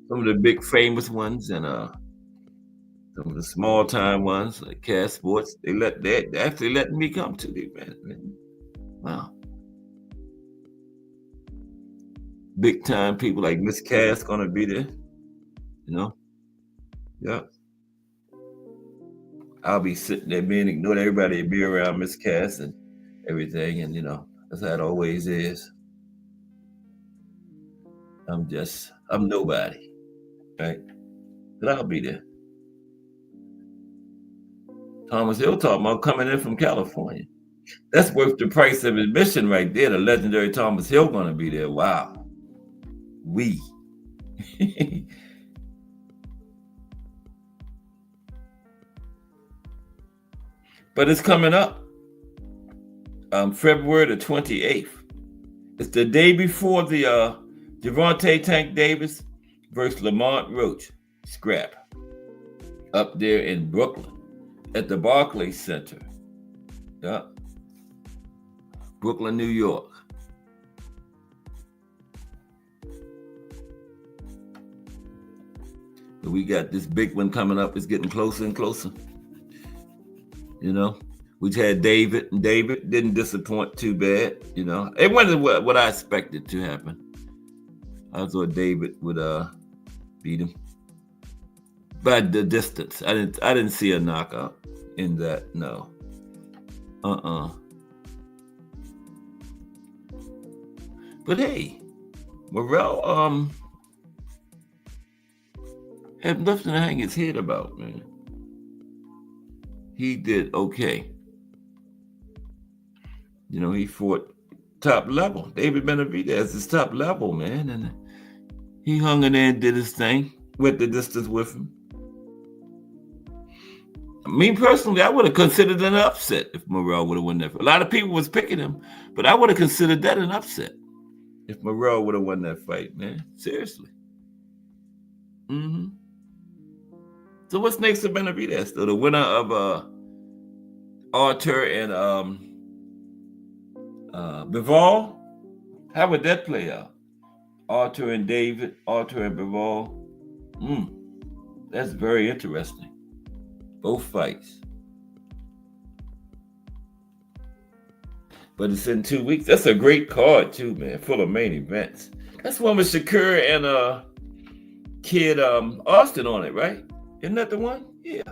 some of the big famous ones and some of the small time ones like Cass Sports. They actually letting me come to the event, man. Wow. Big time people like Miss Cass gonna be there, you know. Yeah. I'll be sitting there being ignored. Everybody will be around Miss Cass and everything, and that's how it always is. I'm nobody, right? But I'll be there. Thomas Hill talking about coming in from California. That's worth the price of admission right there. The legendary Thomas Hill gonna be there. Wow. We. But it's coming up. February the 28th. It's the day before the Gervonta Tank Davis versus Lamont Roach scrap up there in Brooklyn at the Barclays Center. Yeah. Brooklyn, New York. But we got this big one coming up. It's getting closer and closer. We had David, and David didn't disappoint too bad. It wasn't what I expected to happen. I thought David would beat him by the distance. I didn't see a knockout in that. No. But hey, Morrell had nothing to hang his head about, man. He did okay. He fought top level. David Benavidez is top level, man. And he hung in there and did his thing, went the distance with him. Me personally, I would have considered an upset if Morrell would have won that fight. A lot of people was picking him, but I would have considered that an upset if Morrell would have won that fight, man. Seriously. So what's next to Benavidez, though? The winner of Arthur and Bivol? How would that play out? Arthur and David, Arthur and Bivol. That's very interesting. Both fights. But it's in 2 weeks. That's a great card too, man, full of main events. That's one with Shakur and Kid Austin on it, right? Isn't that the one? Yeah.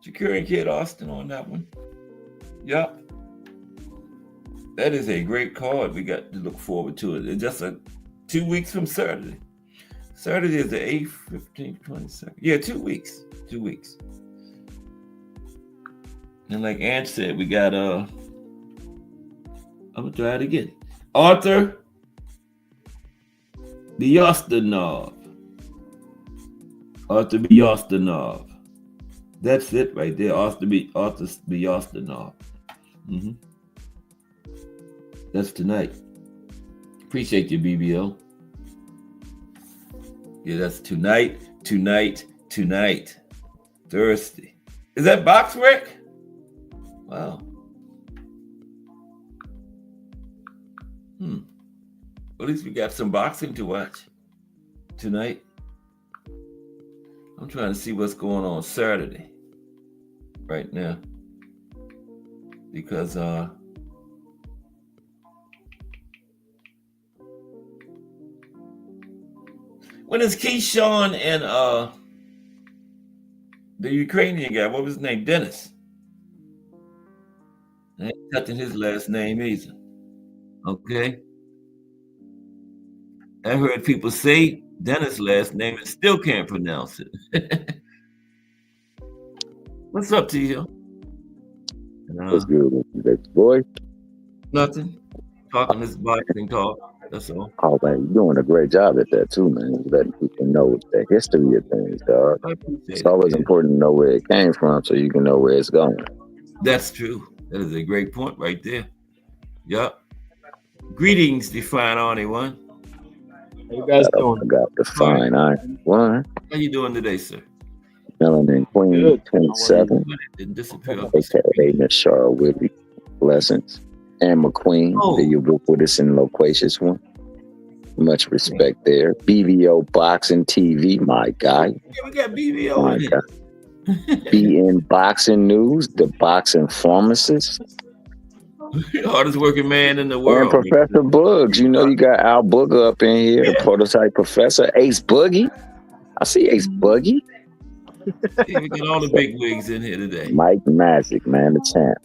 Shakur and Kid Austin on that one. Yep. That is a great card. We got to look forward to it. It's just 2 weeks from Saturday. Saturday is the 8th, 15th, 22nd. Yeah, 2 weeks. 2 weeks. And like Ange said, we got I'm gonna try it again. Arthur Biostinov. Arthur Biostinov. That's it right there. Arthur Biostinov. That's tonight. Appreciate you, BBO. Yeah, that's tonight. Thursday. Is that box rec? Wow. At least we got some boxing to watch tonight. I'm trying to see what's going on Saturday right now. Because when is Keyshawn and the Ukrainian guy, what was his name? Dennis. I ain't touching his last name either. Okay. I heard people say Dennis' last name and still can't pronounce it. What's up to you? What's good with you, big boy? Nothing. Talking this boxing talk. That's all. Oh, man, you're doing a great job at that, too, man. Letting people know the history of things, dog. It's always important to know where it came from so you can know where it's going. That's true. That is a great point right there. Yup. Greetings, Define Arnie One. How you guys doing? I got Define Arnie One. How you doing today, sir? Melanin Queen 27. Didn't disappear. AKA Miss Charlotte Whitley. Blessings. And McQueen, the you book with us in Loquacious One. Much respect there. BVO Boxing TV, my guy. Yeah, we got BBO My in guy. BN Boxing News, the boxing pharmacist. here. Hardest working man in the And world. Professor Bugs. You know, you got Al Booger up in here, the prototype professor. Ace Boogie. I see Ace Boogie. Yeah, we got all the big wigs in here today. Mike Magic, man, the champ.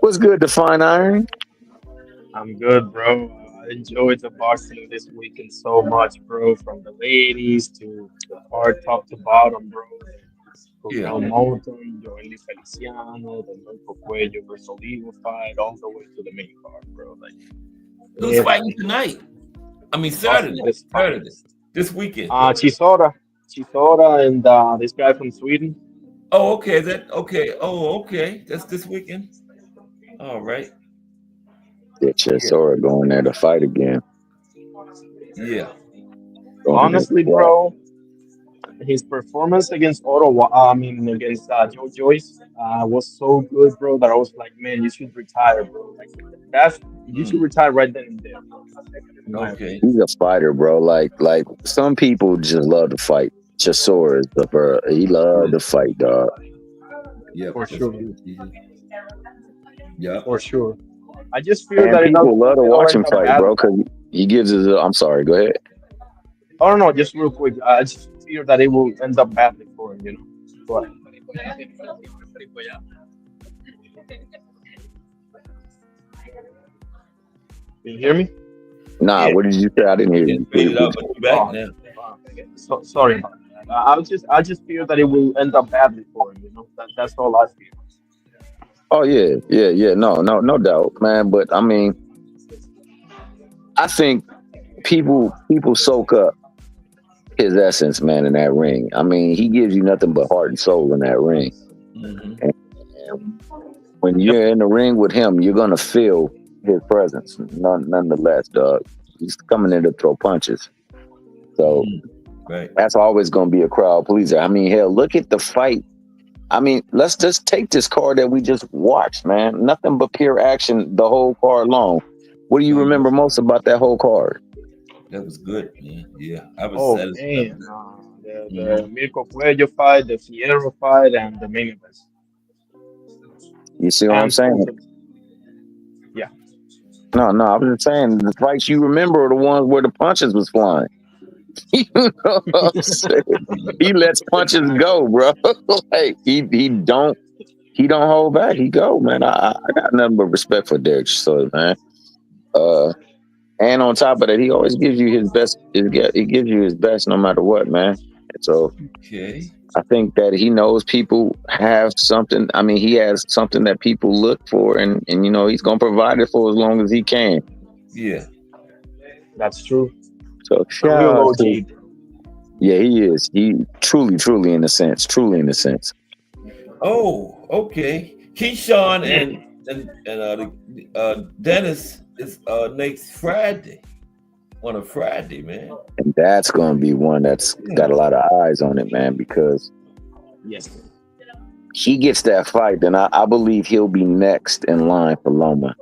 What's good, Define Iron? I'm good, bro. I enjoyed the boxing this weekend so much, bro. From the ladies to the hard top to bottom, bro. Yeah. Raquel Moulton, Joely Feliciano, the Mirko Cuello versus Olivo fight, all the way to the main card, bro. Like, Who's yeah, fighting tonight? I mean, Austin Saturday. this fight. Saturday. This weekend. Chisora, and this guy from Sweden. Oh, okay. Is that okay? Oh, okay. That's this weekend. All right. Yeah, Chisora going there to fight again. Yeah. Honestly, bro, his performance against against Joe Joyce was so good, bro, that I was like, man, you should retire, bro. Like, you should retire right then and there, bro. Okay. He's a fighter, bro. Like some people just love to fight. Chisora is he loved to fight, dog. Yeah, For sure. Yeah. For sure. I just feel And that people love to watch him fight, bad. bro, because he gives his. I'm sorry. Go ahead. Oh no, just real quick. I just fear that it will end up badly for him, you know. But can you hear me? Nah, Yeah. what did you say? I didn't hear you. Fade it up, but you back now. So sorry about that. I just fear that it will end up badly for him, you know. That's all I fear. Oh yeah. No doubt, man. But I mean, I think people soak up his essence, man, in that ring. I mean, he gives you nothing but heart and soul in that ring. Mm-hmm. And when you're in the ring with him, you're gonna feel his presence, nonetheless, dog. He's coming in to throw punches. So Right. that's always gonna be a crowd pleaser. I mean, hell, look at the fight. I mean, let's just take this card that we just watched, man. Nothing but pure action the whole card long. What do you remember most about that whole card? That was good, man. Yeah, I was Oh satisfied. man, the Mirko Cuello fight, the Fierro fight, and the main event. You see what I'm saying? Yeah. No, I was just saying the fights you remember are the ones where the punches was flying. You know what I'm saying? He lets punches go, bro. Like he don't hold back. He go, man. I got nothing but respect for Derek Chisora, man. And on top of that, he always gives you his best. He gives you his best no matter what, man. And so Okay. I think that he knows people have something. I mean, he has something that people look for, and you know he's gonna provide it for as long as he can. Yeah. That's true. So shout Real out OG. to- yeah, he is. He truly in a sense. Oh, okay. Keyshawn and Dennis is next Friday. On a Friday, man. And that's going to be one that's got a lot of eyes on it, man, because Yes. he gets that fight, then I believe he'll be next in line for Loma.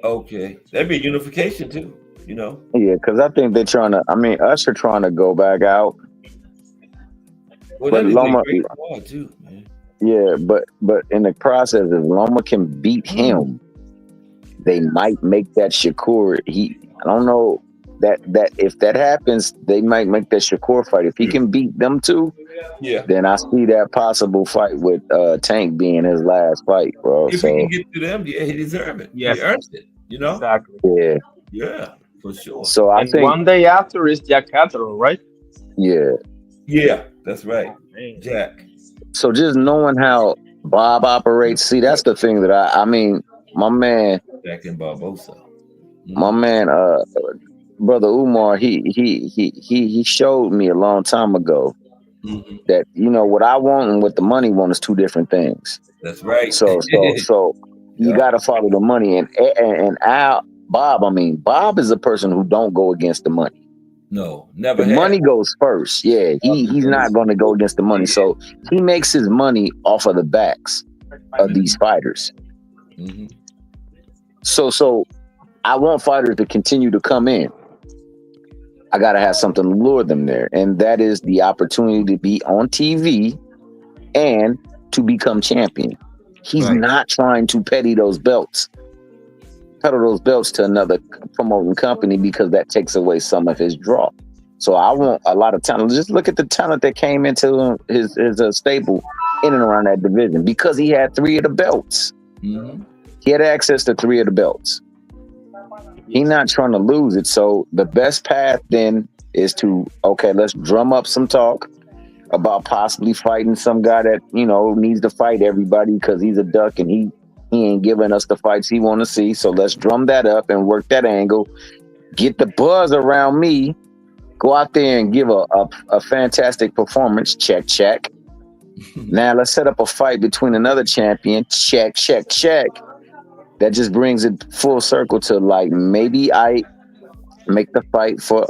Okay. That'd be a unification too, you know. Yeah, because I think they're trying to, Usher trying to go back out. Well, But that'd be Loma- a great card too, man. Yeah, but in the process, if Loma can beat him, they might make that Shakur. I don't know that if that happens, they might make that Shakur fight. If he can beat them two, Yeah. then I see that possible fight with Tank being his last fight, bro. If So he can get to them, yeah, he deserves it. Yes. He earns it, you know? Exactly. yeah, Yeah, for sure. so I And think one day after is Jack Catterall, right? yeah. Yeah, that's right. Man. Jack. So just knowing how Bob operates, see, that's the thing that I mean, my man, Jack and Barbosa. brother Umar, he showed me a long time ago Mhm. that what I want and what the money want is two different things. That's right. So you Yeah. got to follow the money, and Bob is a person who don't go against the money. No, never The had. money goes first. Yeah, he's not going to go against the money. So he makes his money off of the backs of these fighters. Mhm. So I want fighters to continue to come in. I gotta have something to lure them there, and that is the opportunity to be on TV and to become champion. He's Right. not trying to peddle those belts to another promoting company because that takes away some of his draw. So I want a lot of talent. Just look at the talent that came into his stable in and around that division because he had 3 of the belts. Mhm. He had access to 3 of the belts. He's not trying to lose it. So the best path then is to, okay, let's drum up some talk about possibly fighting some guy that, needs to fight everybody because he's a duck and he ain't giving us the fights he want to see. So let's drum that up and work that angle. Get the buzz around me. Go out there and give a fantastic performance. Check, check. Now let's set up a fight between another champion. Check, check, check. That just brings it full circle to like maybe I make the fight for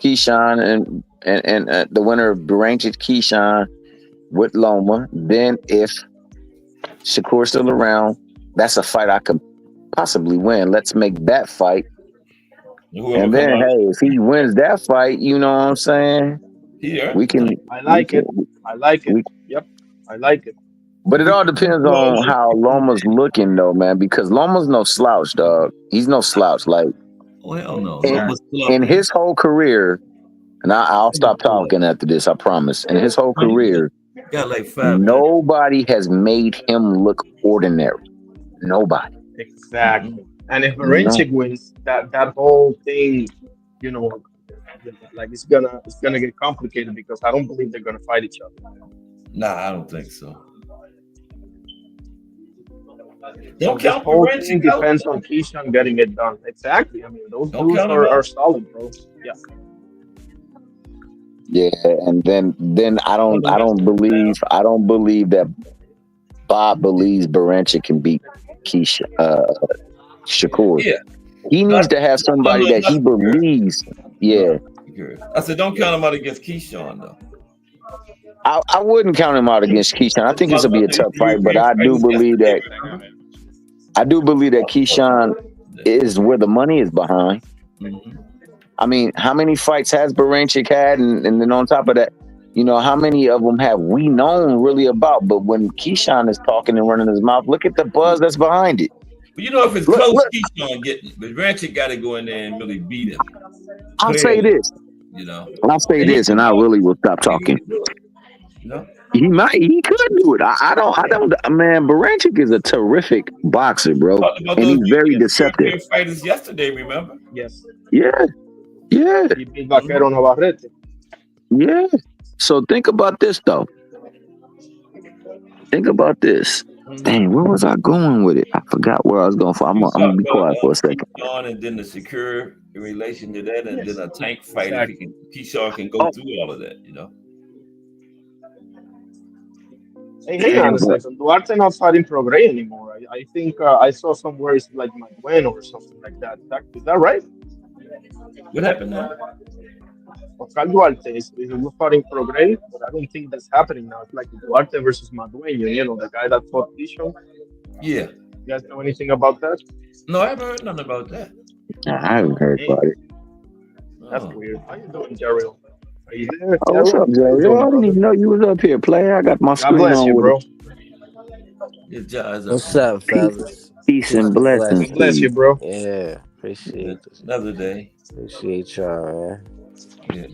Keyshawn and the winner of Berankit Keyshawn with Loma. Then if Shakur's still around, that's a fight I could possibly win. Let's make that fight. Whoever And come then, out, hey, if he wins that fight, you know what I'm saying? here. We can. I like we it. can- I like it. we- Yep, I like it. But it all depends on how Loma's looking, though, man. Because Loma's no slouch, dog. He's no slouch. Like Oh hell no. in, Loma's still up in there. his whole career, and I'll stop talking after this. I promise. In his whole career, Got like 5. nobody has made him look ordinary. Nobody. Exactly. And if Berankit wins, that whole thing, like it's gonna get complicated because I don't believe they're gonna fight each other. Nah, I don't think so. So Don't this count whole Berankit thing out. depends on Keyshawn getting it done. Exactly. I mean, those Don't dudes count him out. are solid, bro. Yeah. Yeah, and then I don't believe that Bob believes Berankit can beat Shakur. Yeah. He needs to have somebody that he believes. Yeah, I said don't count him out against Keyshawn though. I wouldn't count him out against Keyshawn. I think this will be a tough fight, but I do believe that Keyshawn is where the money is behind. Mhm. I mean, how many fights has Berankit had, and then on top of that, how many of them have we known really about? But when Keyshawn is talking and running his mouth, look at the buzz that's behind it. But if it's close, Keyshawn getting it. But Berankit got to go in there and really beat him. I'll say this. I'll say this, and I really will stop talking. He could do it. I don't. Man, Berankit is a terrific boxer, bro, and he's very deceptive. Fighters yesterday, remember? Yes. Yeah. He beat Vaquero Navarrete. Yeah. So think about this, though. Think about this. Dang, where was I going with it? I forgot where I was going for. I'm gonna be quiet for a second. On and then the secure in relation to that, and then a tank fight. Exactly. Keyshawn can go through all of that, Hey, hang on a second. Duarte not fighting Prograis anymore. I think I saw somewhere it's like Manuel or something like that. Is that right? What happened now? Oscar Duarte is fighting Prograis, but I don't think that's happening now. It's like Duarte versus Madueño, the guy that fought Tishon. Yeah. You guys know anything about that? No, I haven't heard nothing about that. I haven't heard about it. That's weird. How you doing, Jerry? Are you there? Oh, what's up, Jerry? I didn't even know you was up here, player. I got my God screen bless on you, with bro. What's up, fellas? peace and blessings. God bless you, bro. Yeah, appreciate it. Another day. Appreciate y'all, man. Yeah.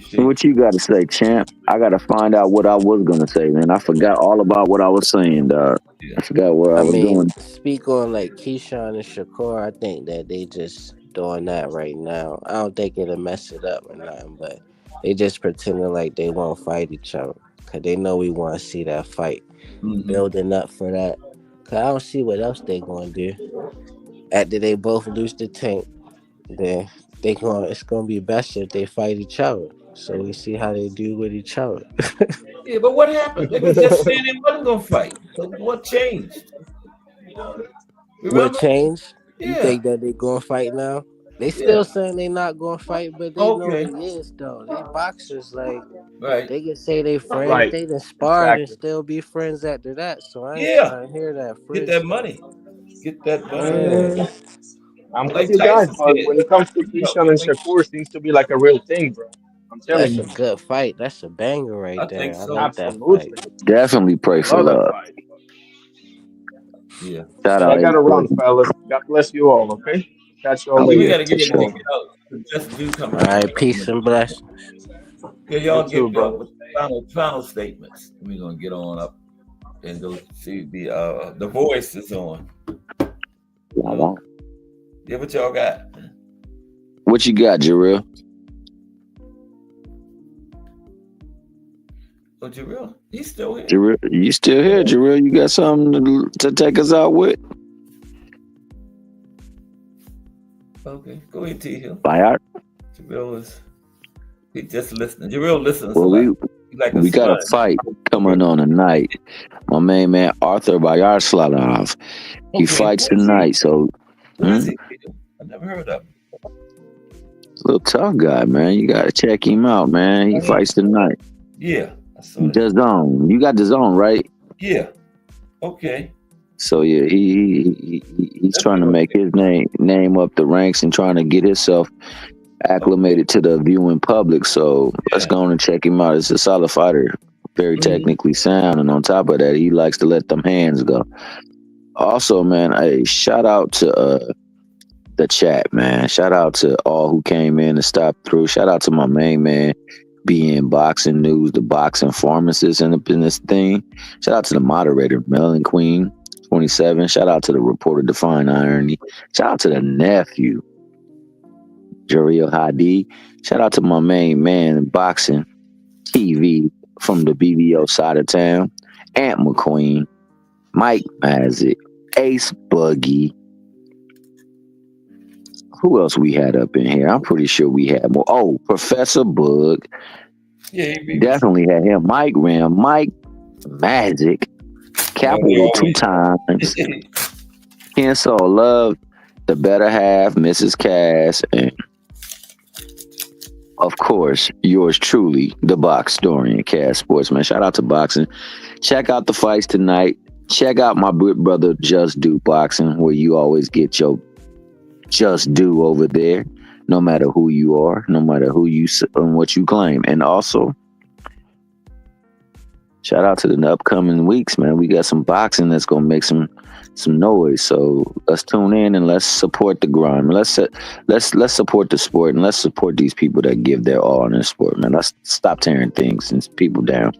So what you got to say, champ? I got to find out what I was going to say, man. I forgot all about what I was saying, dog. Yeah. I forgot where I was going. Speak on like Keyshawn and Shakur. I think that they just doing that right now. I don't think it'll mess it up or nothing, but they just pretending like they won't fight each other because they know we want to see that fight. Building up for that. Because I don't see what else they going to do. After they both lose the tank, then it's going to be best if they fight each other. So we see how they do with each other. Yeah, but what happened? They were just saying they wasn't gonna fight. So what changed? What changed? Yeah. You think that they gonna fight now? They still saying they not gonna fight, but they know they is though. They boxers, like they can say they friends, Right. they done sparred and still be friends after that. So I ain't trying to hear that. Get that money. Get that money. I'm with Like you guys, Tyson but said, when it comes to Keyshawn and Shakur, seems to be like a real thing, bro. I'm telling That's you. a good fight. That's a banger right I there. think I so. like that fight. Absolutely. Definitely pray I for love that love. fight. Yeah. Shout But I out gotta run, A-Boogie. fellas. God bless you all, okay? Catch you all Oh Yeah, we later. yeah, got to for get ready to sure. get out. Just do All coming right, in. peace and blessings. Okay, You y'all too, get brother. with final statements. We're gonna get on up and go see the voice is on. You know? Yeah, what y'all got? What you got, Jarrell? Oh, Jarrell, he's still here. Jarrell, you still here, Jarrell? You got something to take us out with? Okay, go ahead, T Hill. Bayard? Jarrell is he just listening. Jarrell listens Well, a lot. He's like we got a sponge. fight coming on tonight. My main man Arthur Bayard Sladov. He fights Who is he? tonight, so Who is he? I never heard of him. little tough guy, man. You gotta check him out, man. He fights tonight. Yeah, I saw that. DAZN. You got DAZN, right? Yeah. Okay. So yeah, he's trying to make his name up the ranks and trying to get himself acclimated to the viewing public. So let's go on and check him out. It's a solid fighter, very technically sound, and on top of that, he likes to let them hands go. Also, man, a shout out to the chat, man. Shout out to all who came in and stopped through. Shout out to my main man, being Boxing News, the boxing pharmacist in this thing. Shout out to the moderator, Melon Queen 27. Shout out to the reporter, Define Irony. Shout out to the nephew, Jarrell Hadi. Shout out to my main man, Boxing TV from the BBO side of town, Ant McQueen, Mike Mazik, Ace Buggy. Who else we had up in here? I'm pretty sure we had more. Oh, Professor Bug. Yeah, Definitely had him. Mike Ram, Mike Magic, Capital 2 times. Ken Soul Love, The Better Half, Mrs. Cass, and of course, yours truly, the Box Historian, Cass Sportsman. Shout out to boxing. Check out the fights tonight. Check out my brother Just Do Boxing, where you always get your just do over there, no matter who you are, no matter who you and what you claim. And also, shout out to the upcoming weeks, man. We got some boxing that's gonna make some noise. So let's tune in and let's support the grind. Let's support the sport and let's support these people that give their all in the sport, man. Let's stop tearing things and people down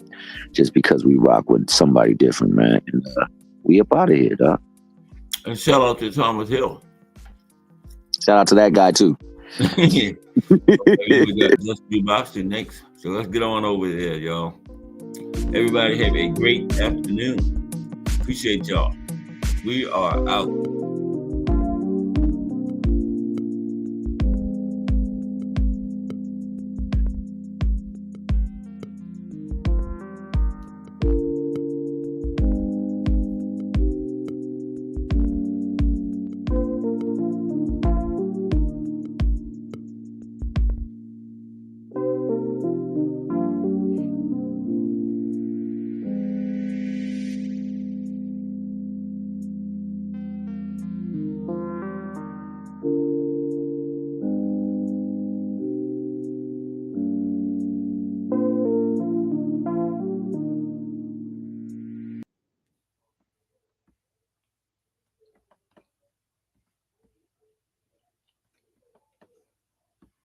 just because we rock with somebody different, man. And, we up out of here, dog. And shout out to Thomas Hill. Shout out to that guy too. We got Just Do Boxing next. So let's get on over there, y'all. Everybody have a great afternoon. Appreciate y'all. We are out.